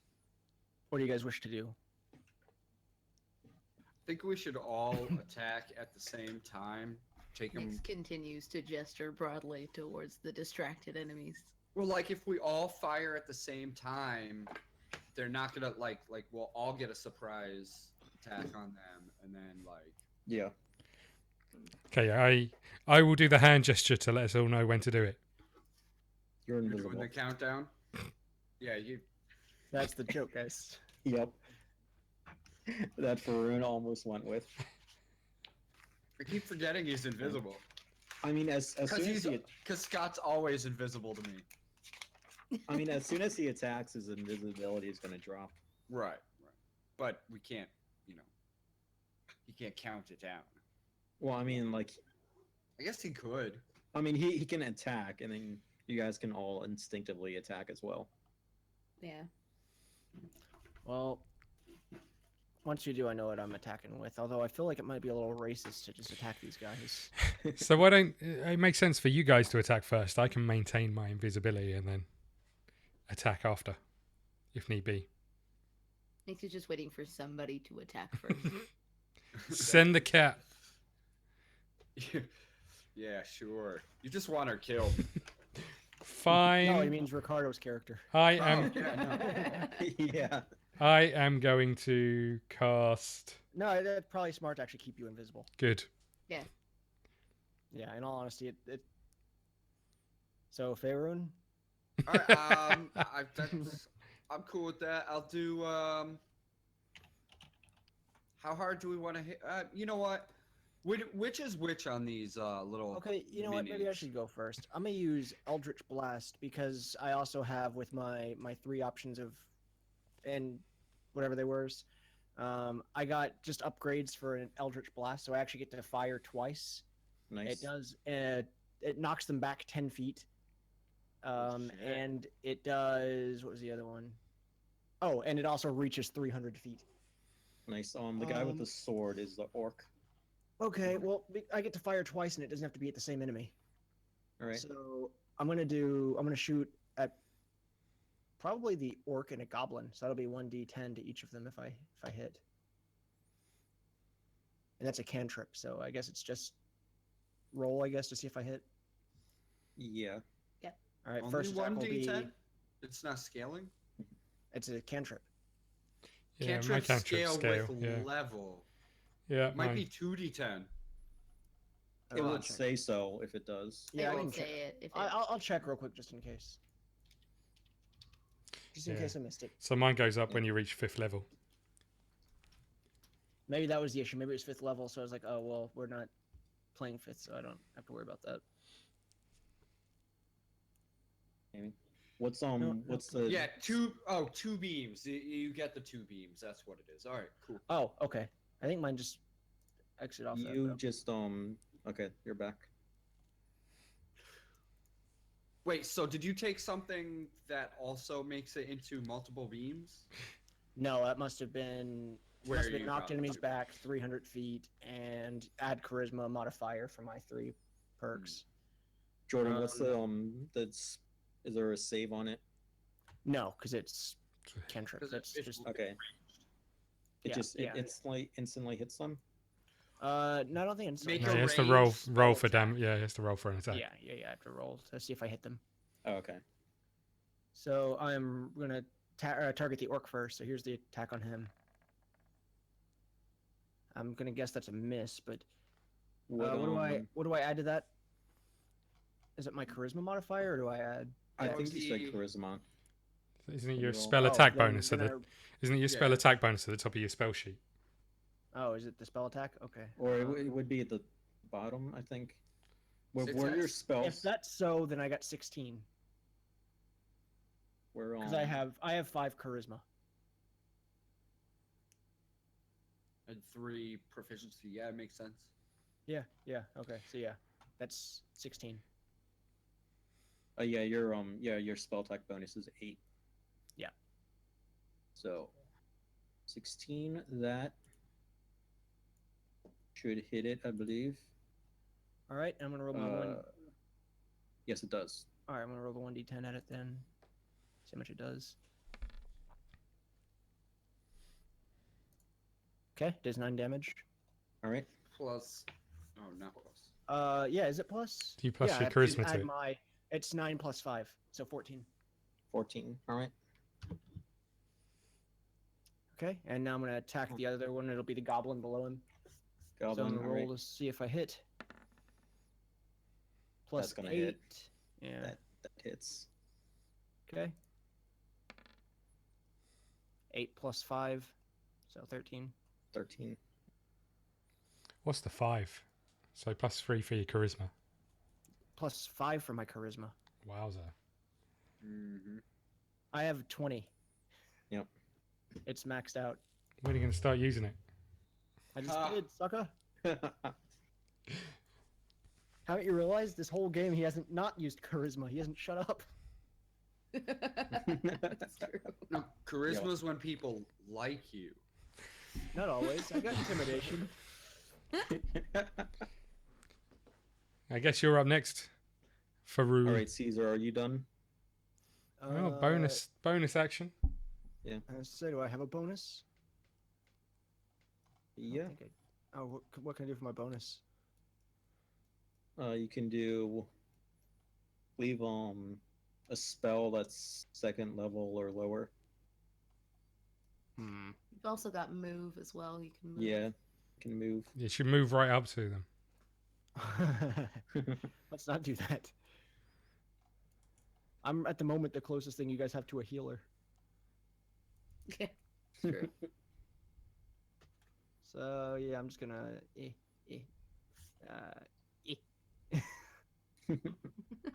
What do you guys wish to do? I think we should all attack at the same time. Take them. Nyx continues to gesture broadly towards the distracted enemies. Well, like if we all fire at the same time, they're not gonna like we'll all get a surprise attack on them, and then like. Yeah. Okay, I will do the hand gesture to let us all know when to do it. You're You're invisible. doing the countdown. Yeah, you. That's the joke, guys. Yep. That Pharaun almost went with. I keep forgetting he's invisible. I mean, as soon as he, Because Scott's always invisible to me. I mean, as soon as he attacks, his invisibility is gonna drop. Right, right. But we can't, you can't count it down. Well, I mean, like, I guess he could. I mean, he can attack, and then you guys can all instinctively attack as well. Yeah. Well, once you do, I know what I'm attacking with. Although I feel like it might be a little racist to just attack these guys. So why don't it makes sense for you guys to attack first? I can maintain my invisibility and then attack after, if need be. Nick's is just waiting for somebody to attack first. Send the cat. Yeah, sure. You just want her killed. Fine. No, he means Ricardo's character. I Oh, am. yeah, no. Yeah. I am going to cast. No, that's probably smart to actually keep you invisible. Good. Yeah, in all honesty, it... So, Pharaun? All right, I'm cool with that. I'll do. How hard do we want to hit? You know what? Which is which on these little? Okay, you know what? Maybe I minis? should go first. I'm gonna use Eldritch Blast because I also have with my 3 options of, and whatever they were. I got just upgrades for an Eldritch Blast, so I actually get to fire twice. Nice. It does. It knocks them back 10 feet. Shit. And it does. What was the other one? Oh, and it also reaches 300 feet. Nice. The guy with the sword is the orc. Okay, well, I get to fire twice, and it doesn't have to be at the same enemy. All right. So I'm gonna shoot at probably the orc and a goblin. So that'll be 1d10 to each of them if I hit. And that's a cantrip, so I guess it's just roll, I guess, to see if I hit. Yeah. All right, Only first attack will be 1d10? It's not scaling. it's a cantrip. Yeah, my Cantrip cantrip scale with Yeah. level. Yeah. Might Mine. be 2d10. It I'll would check. say so if it does. Yeah, I I would can check. say it. If it I'll check real quick just in case. Just in Yeah. case I missed it. So mine goes up when you reach 5th level. Maybe that was the issue. Maybe it was 5th level, so I was like, oh well, we're not playing 5th, so I don't have to worry about that. Maybe. What's no. what's the Yeah, 2 beams. You get the 2 beams. That's what it is. All right, cool. Oh, okay. I think mine just exit off that. you though. just okay, you're back. Wait, so did you take something that also makes it into multiple beams? No, that must have been Where must have been you knocked got enemies it. back 300 feet and add charisma modifier for my 3 perks. Jordan, what's that's is there a save on it? No, because it's cantrip. 'Cause That's it's just Okay. It Yeah, just yeah. it's like instantly hits them. no, I don't think it's Make No, a he has to ranged roll spell for attack. damage. Yeah, he has to roll for an attack. yeah, I have to roll to see if I hit them. Oh, okay. So I'm gonna target the orc first. So here's the attack on him. I'm gonna guess that's a miss, but what do I add to that? Is it my charisma modifier, or do I add? I That think would you said be- charisma. Isn't it Can your you roll? spell attack then- bonus? At then the, isn't it your spell Yeah. attack bonus at the top of your spell sheet? Oh, is it the spell attack? Okay. Or it would be at the bottom, I think. Where Six your X. spells? If that's so, then I got 16 Where because I have 5 charisma. And 3 proficiency. Yeah, it makes sense. Yeah. Okay. So yeah, that's 16. yeah, your spell attack bonus is 8. Yeah. So 16, that should hit it, I believe. All right, I'm gonna roll my one. Yes, it does. All right, I'm gonna roll the 1d10 at it then. See how much it does. Okay, does 9 damage. All right. Plus. Oh, not plus. Yeah, is it plus? Do you plus yeah, your I have to charisma to add it? It's 9 plus 5, so 14. 14. All right. Okay, and now I'm gonna attack the other one. It'll be the goblin below him. So Goblin. I'm gonna all roll right. to see if I hit. Plus That's gonna 8. hit. Yeah. That hits. Okay. 8 plus 5, so 13. 13. What's the 5? So +3 for your charisma. +5 for my charisma. Wowza. Mm-hmm. I have 20. Yep. It's maxed out. When are you going to start using it? I just Ah. did, sucker. Haven't you realized this whole game he hasn't not used charisma? He hasn't shut up. That's true. No, charisma's when people like you. Not always. I got intimidation. I guess you're up next. Pharaun. All right, Caesar, are you done? Oh, bonus action. So do I have a bonus? I don't Yeah. think what can I do for my bonus? You can leave a spell that's 2nd level or lower. Hmm. You've also got move as well. You can move. Yeah, you can move. You should move right up to them. Let's not do that. I'm at the moment the closest thing you guys have to a healer. Yeah, true. So yeah, I'm just gonna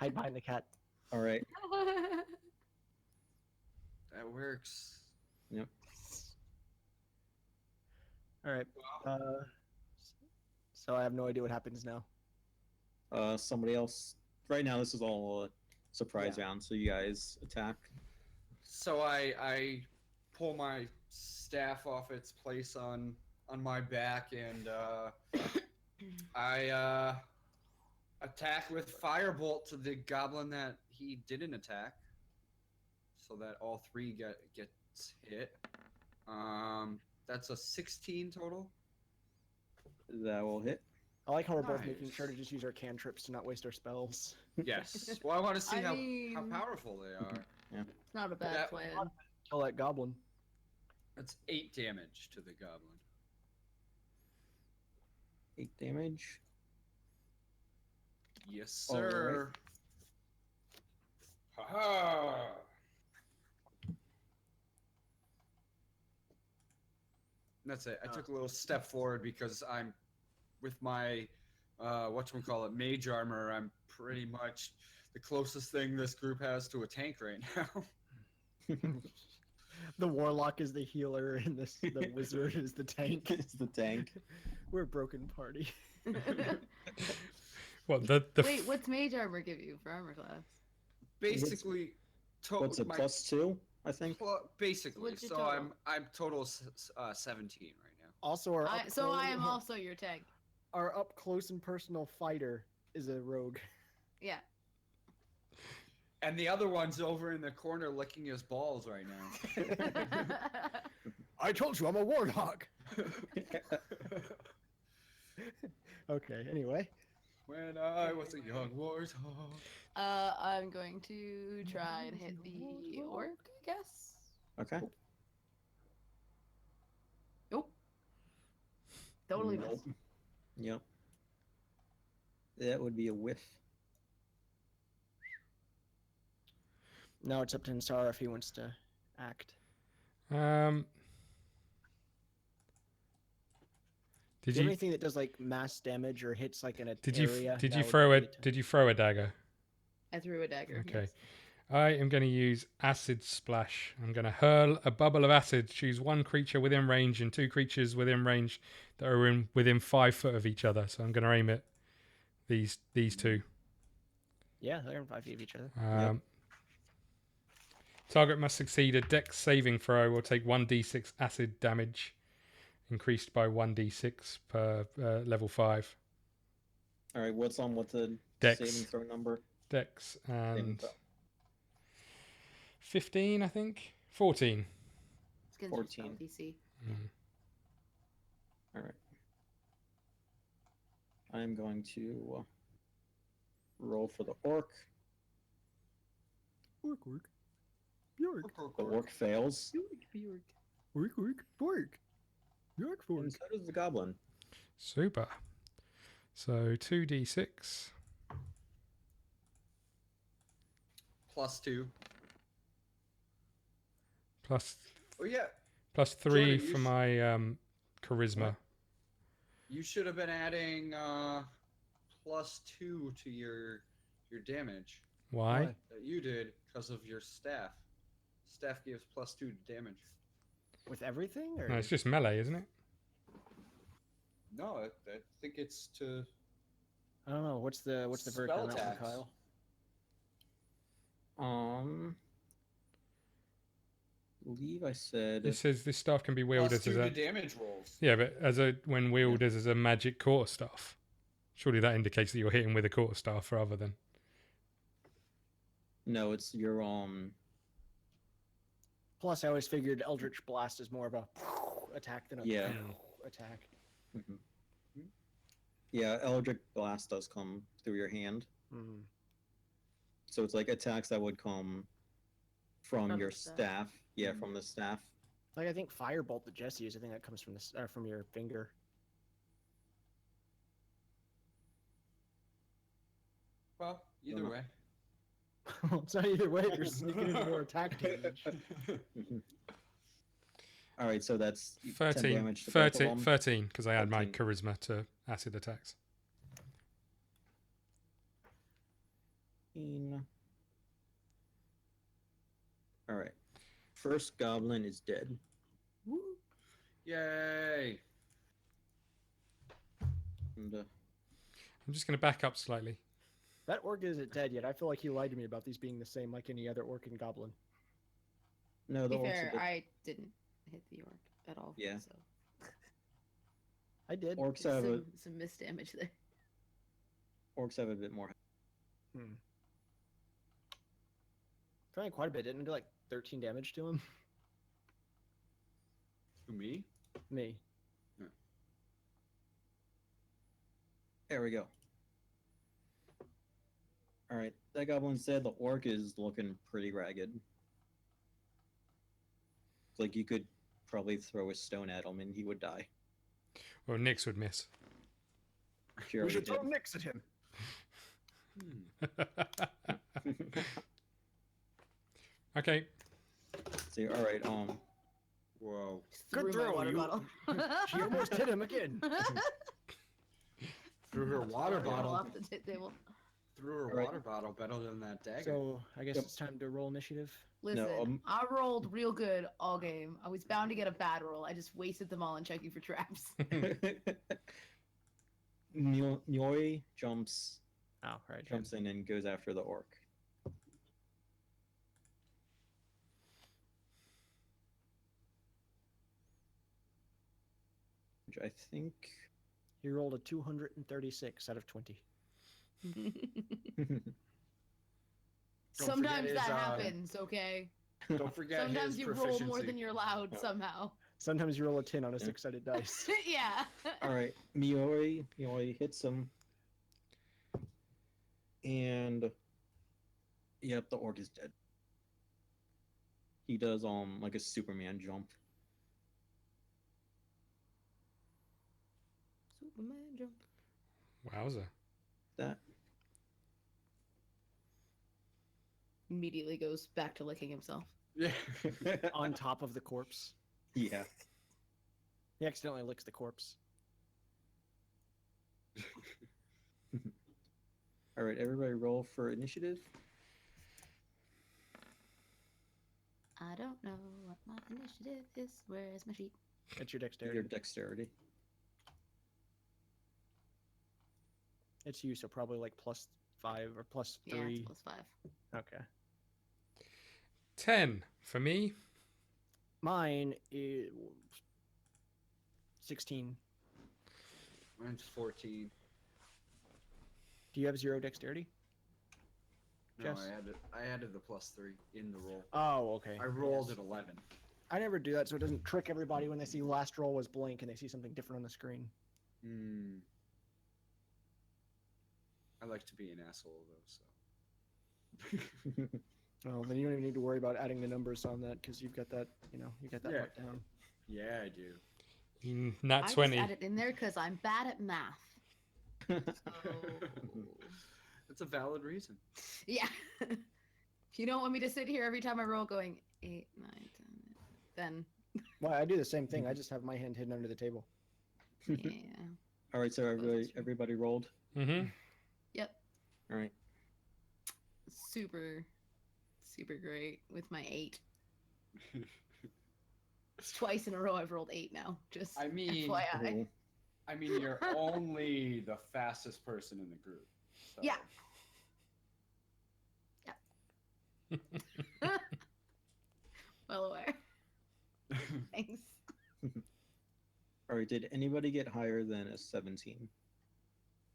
hide behind the cat. All right. That works. All right. So I have no idea what happens now. Somebody else. Right now, this is all a surprise round, so you guys attack. So I pull my staff off its place on my back, and I attack with firebolt to the goblin that he didn't attack, so that all 3 gets hit. That's a 16 total. That will hit. I like how we're both making Nice. sure to just use our cantrips to not waste our spells. Yes. Well, I want to see I how mean- powerful they are. It's not a bad That- plan. Kill that goblin. That's 8 damage to the goblin. 8 damage. Yes, All right. sir. Ha-ha! That's it. I took a little step forward because I'm with my whatchamacallit, mage armor. I'm pretty much the closest thing this group has to a tank right now. The warlock is the healer, and the wizard is the tank. It's the tank. We're a broken party. What the Wait, what's mage armor give you for armor class? Basically, What's it, +2, I think? basically. What's your So total? I'm total 17 right now. Also, our So I am also your tank. our up close and personal fighter is a rogue. Yeah. And the other one's over in the corner licking his balls right now. I told you I'm a warlock. Okay. Anyway. When I was a young warthog. I'm going to try and hit the orc, I guess. Okay. Nope. Totally Nope. missed. Yep. That would be a whiff. Now it's up to Insara if he wants to act. Did Do you have you anything that does like mass damage or hits like in a did area? you That would throw be it? Did you throw a dagger? I threw a dagger. Okay. yes. I am going to use acid splash. I'm going to hurl a bubble of acid. Choose 1 creature within range and 2 creatures within range that are within 5 foot of each other. So I'm going to aim at these 2. Yeah, they're in 5 feet of each other. Um, Target must succeed a dex saving throw or take 1d6 acid damage, increased by 1d6 per level 5. All right, what's on with the Dex. saving throw number? Dex Saving and throw. 15, I think. 14. It's against your spell 14. DC. Mm. All right. I'm going to roll for the orc. Orc, orc. Bjork. The orc fails, Orc, orc. Bork. Bjork and fork. so does the goblin. Super. So 2d6 +2. plus Oh yeah, plus 3 Jordan, you for sh- my charisma. you should have been adding +2 to your damage Why? that you did because of your staff. Staff gives +2 to damage. With everything, or No, it's just melee, isn't it? No, I think it's to. I don't know. What's the verdict Spell on that one, attacks. Kyle? Believe I said It says this staff can be wielded +2 as to a damage rolls. yeah, but when wielded as a magic quarterstaff. Surely that indicates that you're hitting with a quarterstaff rather than. no, it's your Plus, I always figured Eldritch Blast is more of a attack than a Yeah. attack. mhm. Yeah, Eldritch Blast does come through your hand. Mm. So it's like attacks that would come from From your the staff. staff. Yeah, from the staff. Like I think Firebolt that Jesse is. I think that comes from from your finger. Well, either way. It's not either way. You're sneaking into more attack damage. Mhm. All right, so that's 10 13, damage to both of 13, them. 13, because I add my 13. charisma to acid attacks. 13. All right. First goblin is dead. Woo. Yay! And, I'm just going to back up slightly. That orc isn't dead yet. I feel like he lied to me about these being the same like any other orc and goblin. no, To the be orcs fair, a bit, I didn't hit the orc at all. Yeah. So I did. orcs have some missed damage there. orcs have a bit more. Trying quite a bit. Didn't it do like 13 damage to him? To me? Me. There we go. All right, that goblin said the orc is looking pretty ragged. It's like you could probably throw a stone at him and he would die. Well, Nyx would miss. She We already should did. throw Nyx at him. Okay. See, all right, Whoa. Good Threw my throw, water you- bottle. She almost hit him again. Threw her water bottle. off the table. Threw her Alright. water bottle better than that dagger. So I guess Yep. it's time to roll initiative. Listen, No, I rolled real good all game. I was bound to get a bad roll. I just wasted them all in checking for traps. Mioi jumps Oh, right. jumps in and goes after the orc. Which I think He rolled a 236 out of 20. Sometimes forget that his, happens, okay? Don't forget Sometimes his you proficiency. roll more than you're allowed somehow. Sometimes you roll a 10 on a 6-sided dice. Yeah. all right, Mioi hits him, and yep, the orc is dead. He does like a Superman jump. Superman jump. Wowza. That Immediately goes back to licking himself. Yeah. On top of the corpse. yeah. He accidentally licks the corpse. All right, everybody roll for initiative. I don't know what my initiative is. Where is my sheet? It's your dexterity. Your dexterity. It's you, so probably like +5 or +3. Yeah, it's +5. Okay. 10 for me. Mine is 16. Mine's 14. Do you have 0 dexterity? No, Jess? I added the +3 in the roll. Oh, okay. I rolled Yes. at 11. I never do that, so it doesn't trick everybody when they see last roll was blank and they see something different on the screen. Hmm. I like to be an asshole though, so. Oh, then you don't even need to worry about adding the numbers on that because you've got that, you got that Yeah. marked down. Yeah, I do. Nat I 20. just added in there because I'm bad at math. So... That's a valid reason. Yeah. You don't want me to sit here every time I roll going 8, 9, 10. Well, I do the same thing. I just have my hand hidden under the table. Then, yeah. All right, so that's true. everybody rolled. Mm-hmm. All right. Super, super great with my 8. It's twice in a row I've rolled 8 now. Just I mean, FYI. Cool. I mean, you're only the fastest person in the group. So. Yeah. Well aware. Thanks. All right. Did anybody get higher than a 17?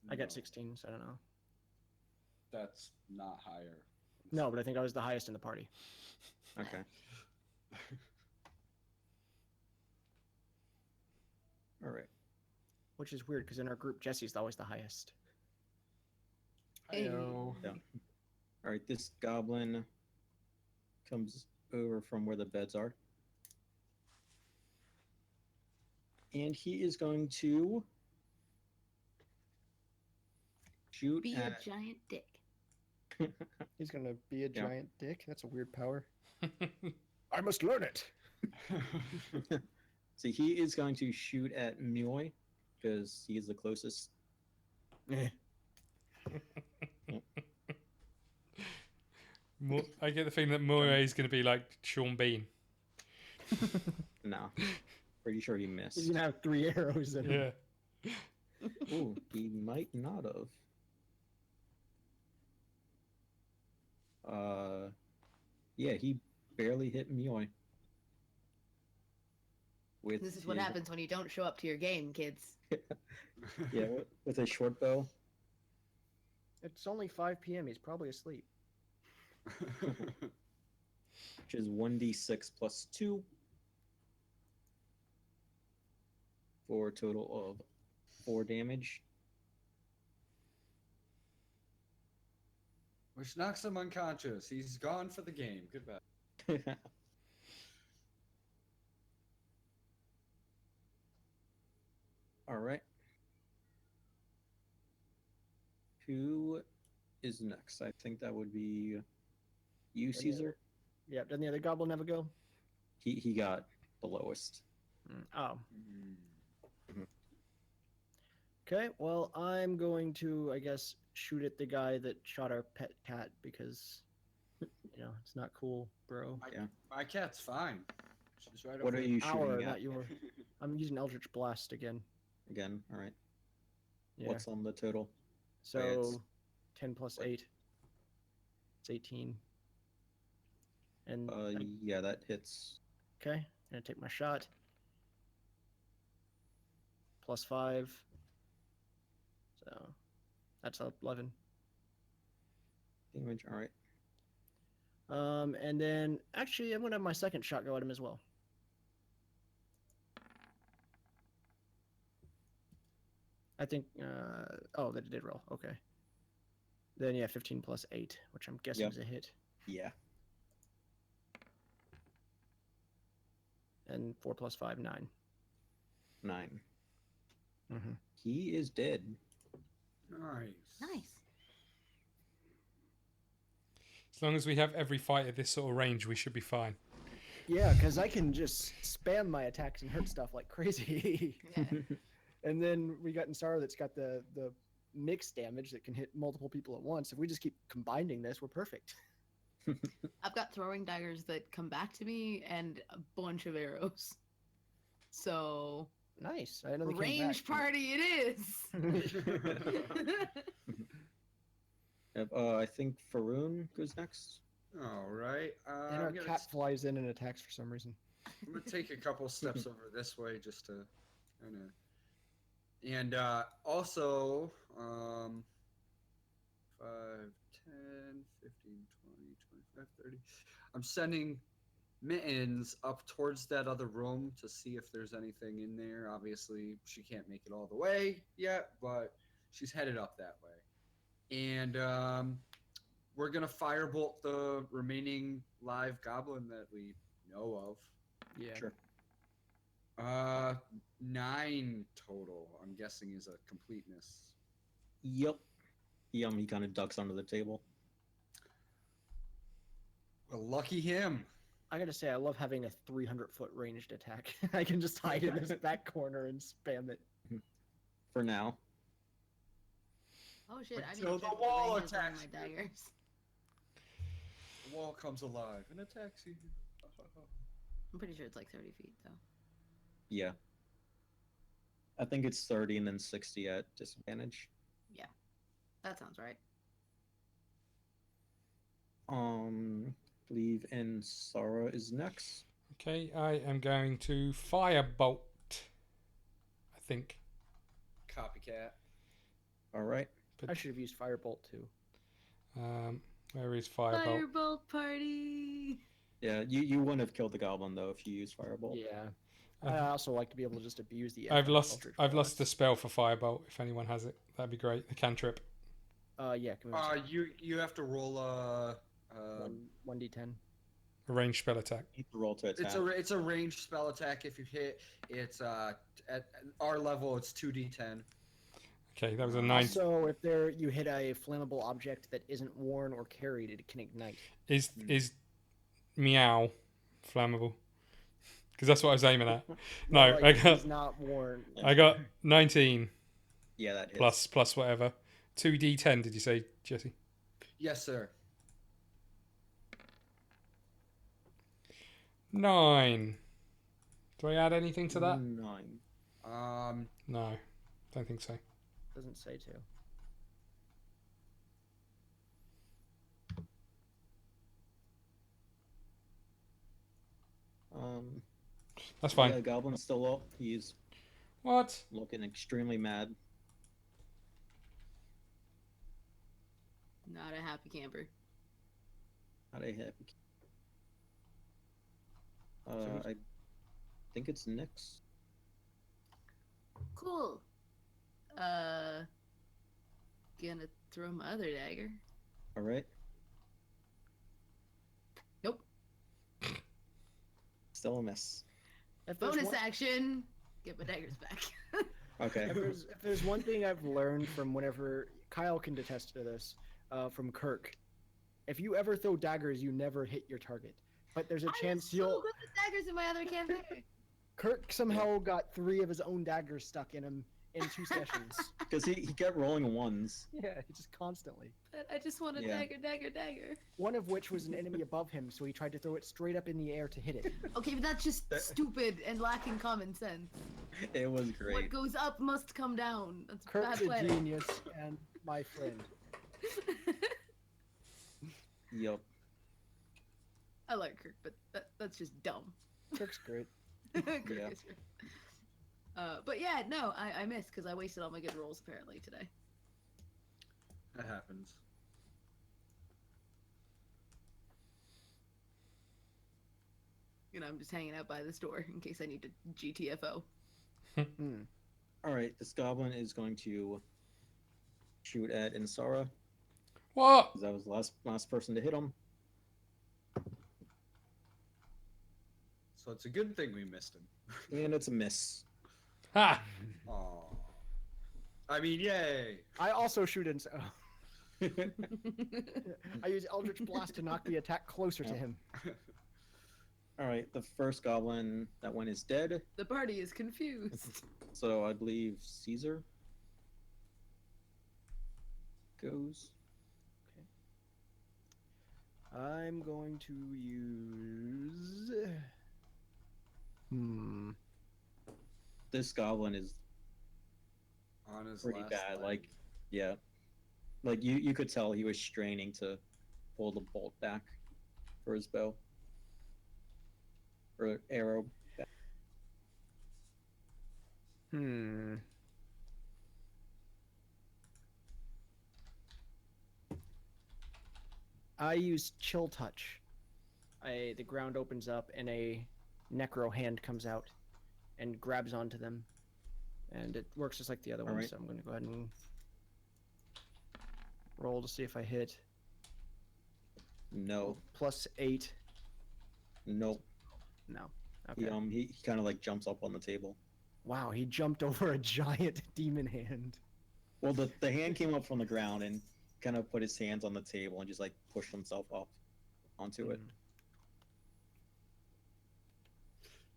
I got No, 16, so I don't know. That's not higher. No, but I think I was the highest in the party. Okay. All right. Which is weird because in our group, Jesse's always the highest. Heyo. Yeah. All right. This goblin comes over from where the beds are. And he is going to shoot Be at... a giant dick. He's gonna be a Yeah. giant dick. That's a weird power. I must learn it. So he is going to shoot at Mioi because he is the closest. I get the feeling that Mioi is going to be like Sean Bean. No. Pretty sure he He's missed. gonna have 3 arrows in him. Yeah. Ooh, he might not have. Yeah, he barely hit Mioi. With This is what his- happens when you don't show up to your game, kids. Yeah, with a short bow. It's only 5 p.m. He's probably asleep. Which is 1d6 plus 2 for a total of 4 damage. Which knocks him unconscious. He's gone for the game. Goodbye. All right. Who is next? I think that would be you, Caesar. Yeah, doesn't the other goblin have a go? He got the lowest. Oh. Mm. Okay, well, I'm going to, I guess, shoot at the guy that shot our pet cat because, it's not cool, bro. My cat's fine. She's right What over are you Our, shooting at not your. I'm using Eldritch Blast again. again? All right. Yeah. What's on the total? So, it's- 10 plus 8. It's 18. And, Yeah, that hits. okay, gonna take my shot. Plus 5. So, that's 11. Damage. All right. And then, actually, I'm gonna have my second shot go at him as well. I think, oh, that did roll. Okay. Then, yeah, 15 plus 8, which I'm guessing Yep. is a hit. Yeah. And 4 plus 5, 9. 9. Mm-hmm. He is dead. Nice. Nice. As long as we have every fight at this sort of range, we should be fine. Yeah, because I can just spam my attacks and hurt stuff like crazy. Yeah. And then we got Insara that's got the mixed damage that can hit multiple people at once. If we just keep combining this, we're perfect. I've got throwing daggers that come back to me and a bunch of arrows. So, Nice. I know they came range back. party it is. Yep, I think Pharaun goes next. All right. And our cat flies in and attacks for some reason. I'm gonna take a couple steps over this way just to kind of, and also 5, 10, 15, 20, 25, 30. I'm sending Mittens up towards that other room to see if there's anything in there. Obviously, she can't make it all the way yet, but she's headed up that way. And we're gonna firebolt the remaining live goblin that we know of. Yeah. Sure. 9 total, I'm guessing, is a completeness. Yep. He kind of ducks under the table. Well, lucky him. I gotta say, I love having a 300-foot ranged attack. I can just hide in this back corner and spam it. For now. Oh shit! I need Until to the check wall ranges on attacks my you. daggers. The wall comes alive and attacks you. I'm pretty sure it's like 30 feet though. Yeah. I think it's 30 and then 60 at disadvantage. That sounds right. Believe Insara is next. Okay, I am going to firebolt. I think. Copycat. All right. I should have used Firebolt too. Where is firebolt? Firebolt party. Yeah, you wouldn't have killed the goblin though if you used Firebolt. Yeah. I've- I also like to be able to just abuse the. I've FM lost Eldritch the Blast. spell for firebolt. If anyone has it, that'd be great. The cantrip. Yeah. Can we You have to roll a. 1d10. A ranged spell attack. You have to roll to attack. It's a ranged spell attack. If you hit, it's at our level it's 2d10. Okay, that was a 9. Also, if you hit a flammable object that isn't worn or carried, it can ignite. Is meow flammable? Because that's what I was aiming at. No, I it's got not worn. 19 Yeah, that hits. plus whatever. 2d10. Did you say, Jesse? Yes, sir. 9. Do I add anything to that? 9. No, don't think so. Doesn't say to. That's fine. Yeah, goblin's still up. He's What? looking extremely mad. Not a happy camper. Not a happy. I think it's Nyx. Cool. Gonna throw my other dagger. All right. Nope. Still a miss. If there's Bonus one- action. Get my daggers back. Okay. if there's one thing I've learned from whenever Kyle can attest to this, from Kirk, if you ever throw daggers, you never hit your target. But there's a chance I'm you'll. so good with daggers in my other campaign. Kirk somehow got 3 of his own daggers stuck in him in 2 sessions. Because he kept rolling ones. Yeah, just constantly. But I just want a Yeah. dagger. One of which was an enemy above him, so he tried to throw it straight up in the air to hit it. Okay, but that's just stupid and lacking common sense. It was What great. goes up must come down. That's bad Kirk's a planning. genius and my friend. Yup. I like Kirk, but that's just dumb. Kirk's great. Kirk Yeah. is great. But yeah, no, I missed because I wasted all my good rolls apparently today. That happens. You know, I'm just hanging out by this door in case I need to GTFO. Hmm. All right. This goblin is going to shoot at Insara. What? 'Cause that was the last person to hit him. So it's a good thing we missed him. And it's a miss. Ha! Aww. I mean, yay! I also shoot in. I use Eldritch Blast to knock the attack closer to him. All right. The first goblin that one is dead. The party is confused. So I believe Caesar goes. I'm going to use. This goblin is On his pretty last bad. leg. Like, yeah, like you could tell he was straining to pull the bolt back for his bow or arrow. Back. I use Chill Touch. The ground opens up and a necro hand comes out and grabs onto them. And it works just like the other one, Alright. so I'm going to go ahead and roll to see if I hit. No, +8. nope. No. Okay. He kind of like jumps up on the table. Wow, he jumped over a giant demon hand. Well, the hand came up from the ground and kind of put his hands on the table and just like pushed himself up onto it.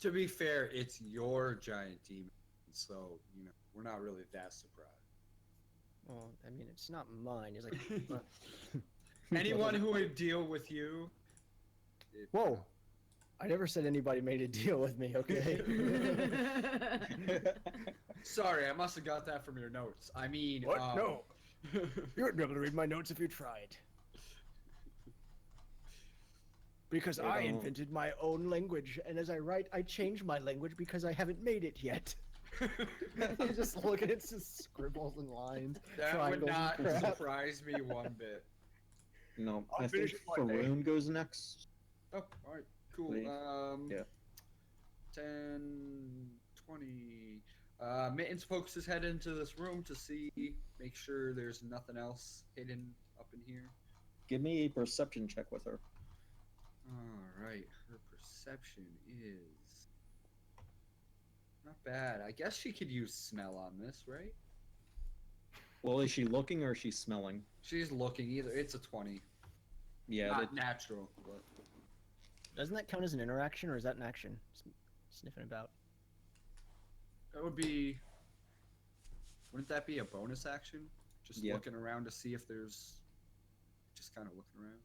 To be fair, it's your giant demon, so you know we're not really that surprised. Well, I mean, it's not mine. He's like, Anyone who would deal with you. whoa. I never said anybody made a deal with me, okay? Sorry, I must have got that from your notes. I mean, What? No. You wouldn't be able to read my notes if you tried. Because They I don't- invented my own language, and as I write, I change my language because I haven't made it yet. You just look at it, it's just scribbles and lines, that would triangles not and crap. surprise me one bit. No, I'll I think finish it one day. Pharaun goes next. Oh, alright, cool. Please. Yeah. 10, 20. Mittens pokes his head into this room to see, make sure there's nothing else hidden up in here. Give me a perception check with her. Alright, her perception is not bad. I guess she could use smell on this, right? Well, is she looking or is she smelling? She's looking either. It's a 20. Yeah, Not natural, but Doesn't that count as an interaction, or is that an action? Sniffing about. that would be. Wouldn't that be a bonus action? Just Yeah. looking around to see if there's. Just kind of looking around.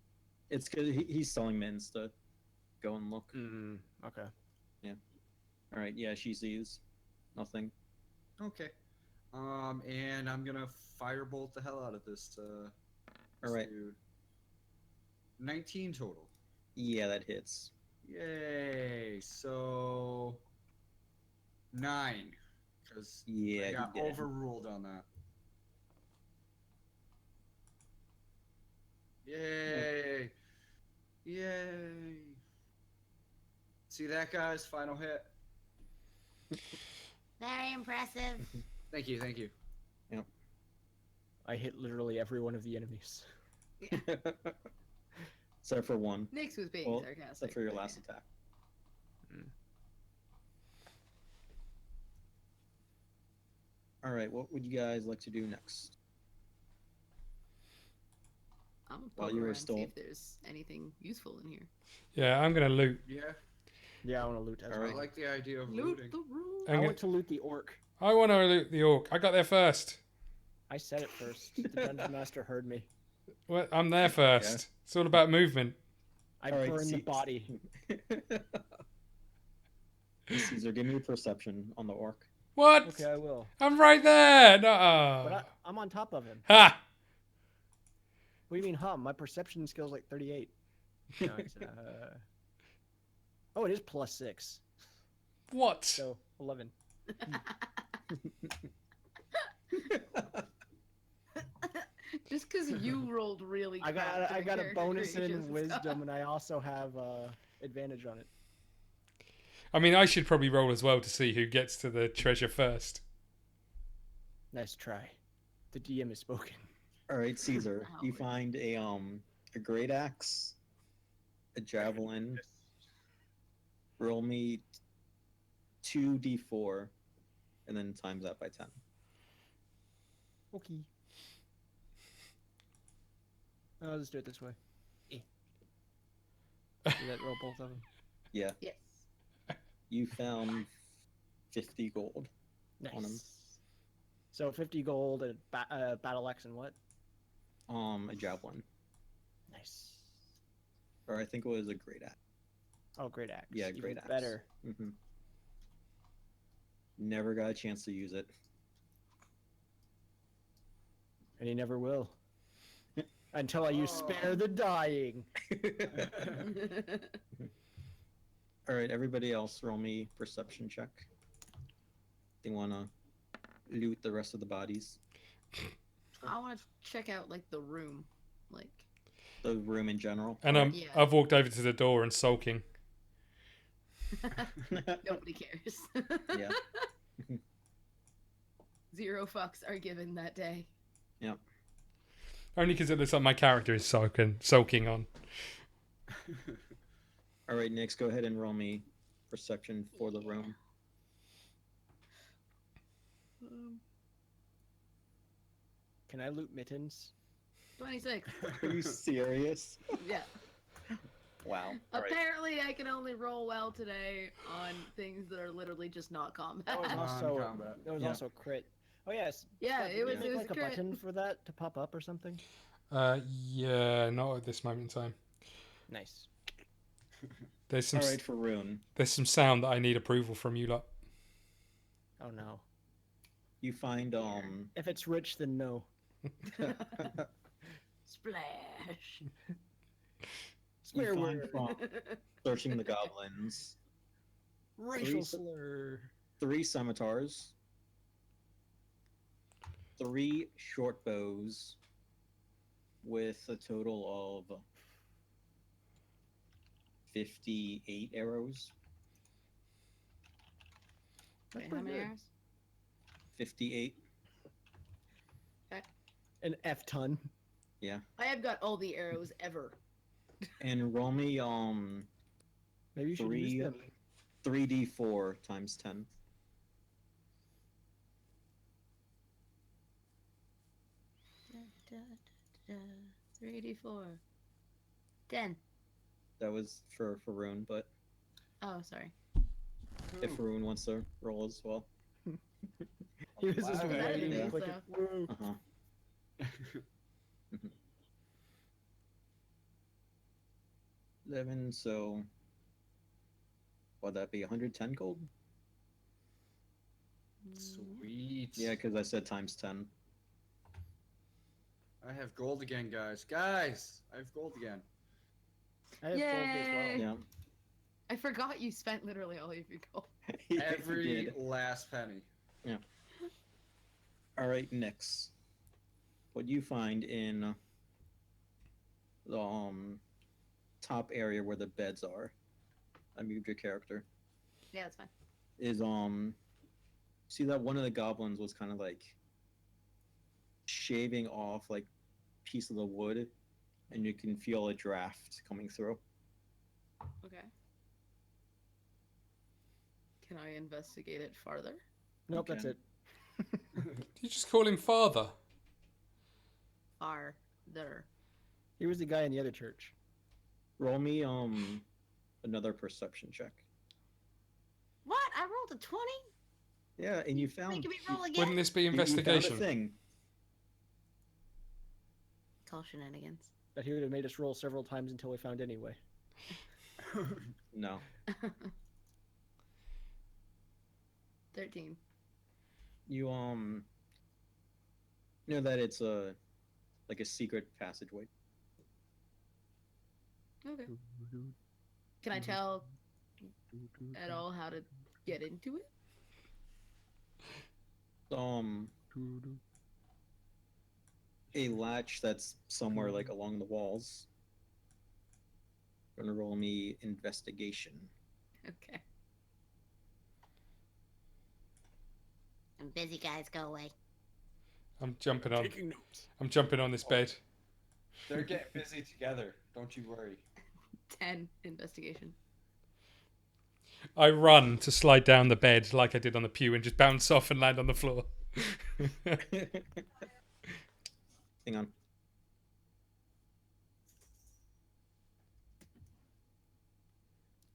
it's because he's telling Mittens to go and look. Okay. All right, yeah, she sees nothing. Okay. And I'm gonna firebolt the hell out of this. All right. Dude. 19 total. Yeah, that hits. Yay! So 9, because Yeah, I you got did. overruled on that. Yay! Yay! See that, guys? Final hit. Very impressive. Thank you, thank you. I hit literally every one of the enemies. Except for one. Nix was being Well, sarcastic. except for your but last yeah. attack. All right, what would you guys like to do next? I'm gonna While poke you were around, see still- if there's anything useful in here. Yeah, I'm gonna loot. Yeah, Yeah, I want to loot as All well. I like the idea of Loot looting. the room. I want to loot the orc. I want to loot the orc. I got there first. I said it first. The dungeon master heard me. Well, I'm there first. It's all about movement. I All right, burned the see- body. Caesar, give me a perception on the orc. What? Okay, I will. I'm right there. No. But I'm on top of him. Ha! What do you mean, hum? My perception skill's like 38. No, it's, oh, it is +6. What? So 11. Just because you rolled really I crap got during a character bonus creation, in so- wisdom, and I also have advantage on it. I mean, I should probably roll as well to see who gets to the treasure first. Nice try. The DM has spoken. All right, Caesar, you Howard. find a great axe, a javelin. Roll me 2d4, and then times that by 10. Okay. I'll just do it this way. Do that roll both of them. Yeah, Yes. you found 50 gold. On 'em. Nice. So 50 gold, and battle axe, and what? A javelin, Nice. or I think it was a great axe. Oh, great axe. Yeah, Even great axe. better. hmm Never got a chance to use it. And he never will. Until I use spare the dying. All right, everybody else, roll me perception check. They wanna loot the rest of the bodies, I want to check out like the room, like the room in general. And Yeah. I've walked over to the door and sulking. nobody cares. Yeah. 0 fucks are given that day. Only because it looks like my character is sulking on. All right, Nix, go ahead and roll me perception for the room. Can I loot mittens? 26. Are you serious? Yeah. Wow. All right. Apparently, I can only roll well today on things that are literally just not combat. That was Non-combat. also that was Yeah. also crit. Oh yes. Yeah, Scott, it did was- you make, it was like a current- button for that to pop up or something. Yeah, not at this moment in time. Nice. There's some All right, Pharaun. there's some sound that I need approval from you lot. Oh no. You find If it's rich, then no. Splash. Swear you find word. from searching the goblins Racial Three- slur. 3 scimitars, 3 short bows, with a total of 58 arrows. Wait, how pretty many good. hours? 58. An F ton. I have got all the arrows ever. And roll me Maybe you should use 3 them. 3d4 times 10. Da, da, da, 3d4. 10. That was for Pharaun, but Oh, sorry. if Pharaun wants to roll as well. He was just Wow. waiting Yeah. to click it. Woo. Uh-huh. 11, so would that be 110 gold? Sweet. Yeah, because I said times 10. I have gold again, guys. Guys, I have gold again. I have gold as well. Yay. Yeah. I forgot you spent literally all of your gold. You Every did. last penny. All right, Nyx. What you find in the top area where the beds are, I moved your character, Yeah, that's fine. is see that one of the goblins was kind of like shaving off like a piece of the wood, and you can feel a draft coming through. Okay. Can I investigate it farther? Nope, that's Okay. it. Did you just call him father? Farther. He was the guy in the other church. Roll me another perception check. What? I rolled a 20? Yeah, and you found Making me roll again? Wouldn't this be you found a investigation? thing. It's all shenanigans. That he would have made us roll several times until we found anyway. No. 13. You know that it's like a secret passageway. Okay. Can I tell at all how to get into it? A latch that's somewhere like along the walls. Gonna roll me investigation. Okay. I'm busy, guys. Go away. I'm jumping on. Taking notes. I'm jumping on this bed. They're getting busy together. Don't you worry. 10 investigation. I run to slide down the bed like I did on the pew and just bounce off and land on the floor. Hang on.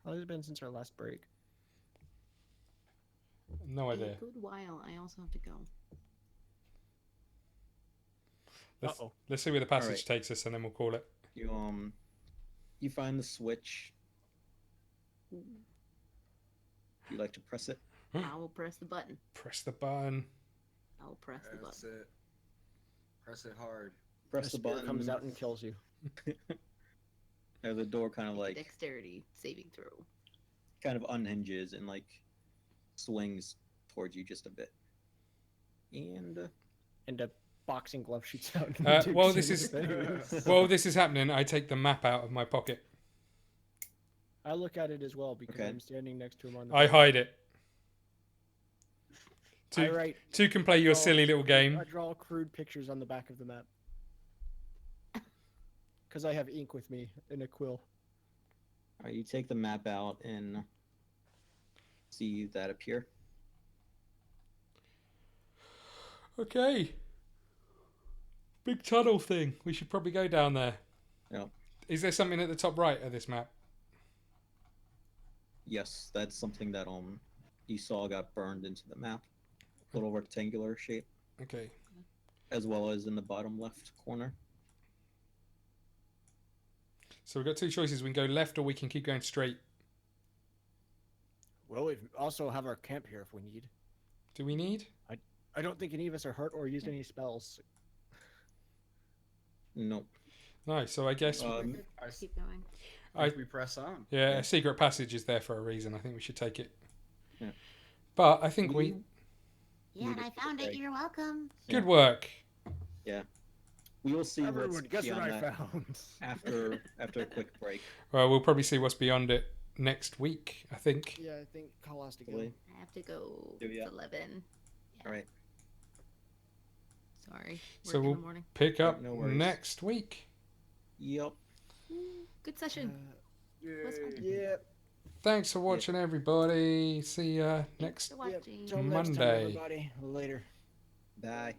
How long has it been since our last break? No idea. A good while. I also have to go. Uh-oh. Let's see where the passage Alright. takes us, and then we'll call it. You find the switch. You like to press it? I will press the button. Press the button. I will press the That's button. it. Press it hard. Press A the spirit button. comes out and kills you. And the door kind of Make a like dexterity saving throw. kind of unhinges and like swings towards you just a bit. And And a boxing glove shoots out. While this is happening, I take the map out of my pocket. I look at it as well because Okay. I'm standing next to him on the I hide it. I Two, write. two can play your draw- silly little game. I draw crude pictures on the back of the map. Because I have ink with me and a quill. alright, you take the map out and see that appear. Okay. Big tunnel thing. We should probably go down there. Yeah. Is there something at the top right of this map? Yes, that's something that you saw got burned into the map. Little rectangular shape. Okay. as well as in the bottom left corner. So we've got two choices. We can go left or we can keep going straight. Well, we also have our camp here if we need. Do we need? I don't think any of us are hurt or used any spells. Nope. No, so I guess Keep going. We press on. yeah, a secret passage is there for a reason. I think we should take it. Yeah. But I think we Yeah, and I found it. You're welcome. good work. We will see Everyone, what's guess what beyond I that found? after a quick break. Well, we'll probably see what's beyond it next week, I think. Yeah, I think Call has to go. Hopefully. I have to go. Do ya? It's 11. All right. Sorry. So Work in we'll the morning. pick up no worries. next week. Yep. Good session. Was fun. Yeah. Thanks for watching, everybody. See ya Thanks next for watching. Till next time, Monday. everybody. Later. Bye. Bye.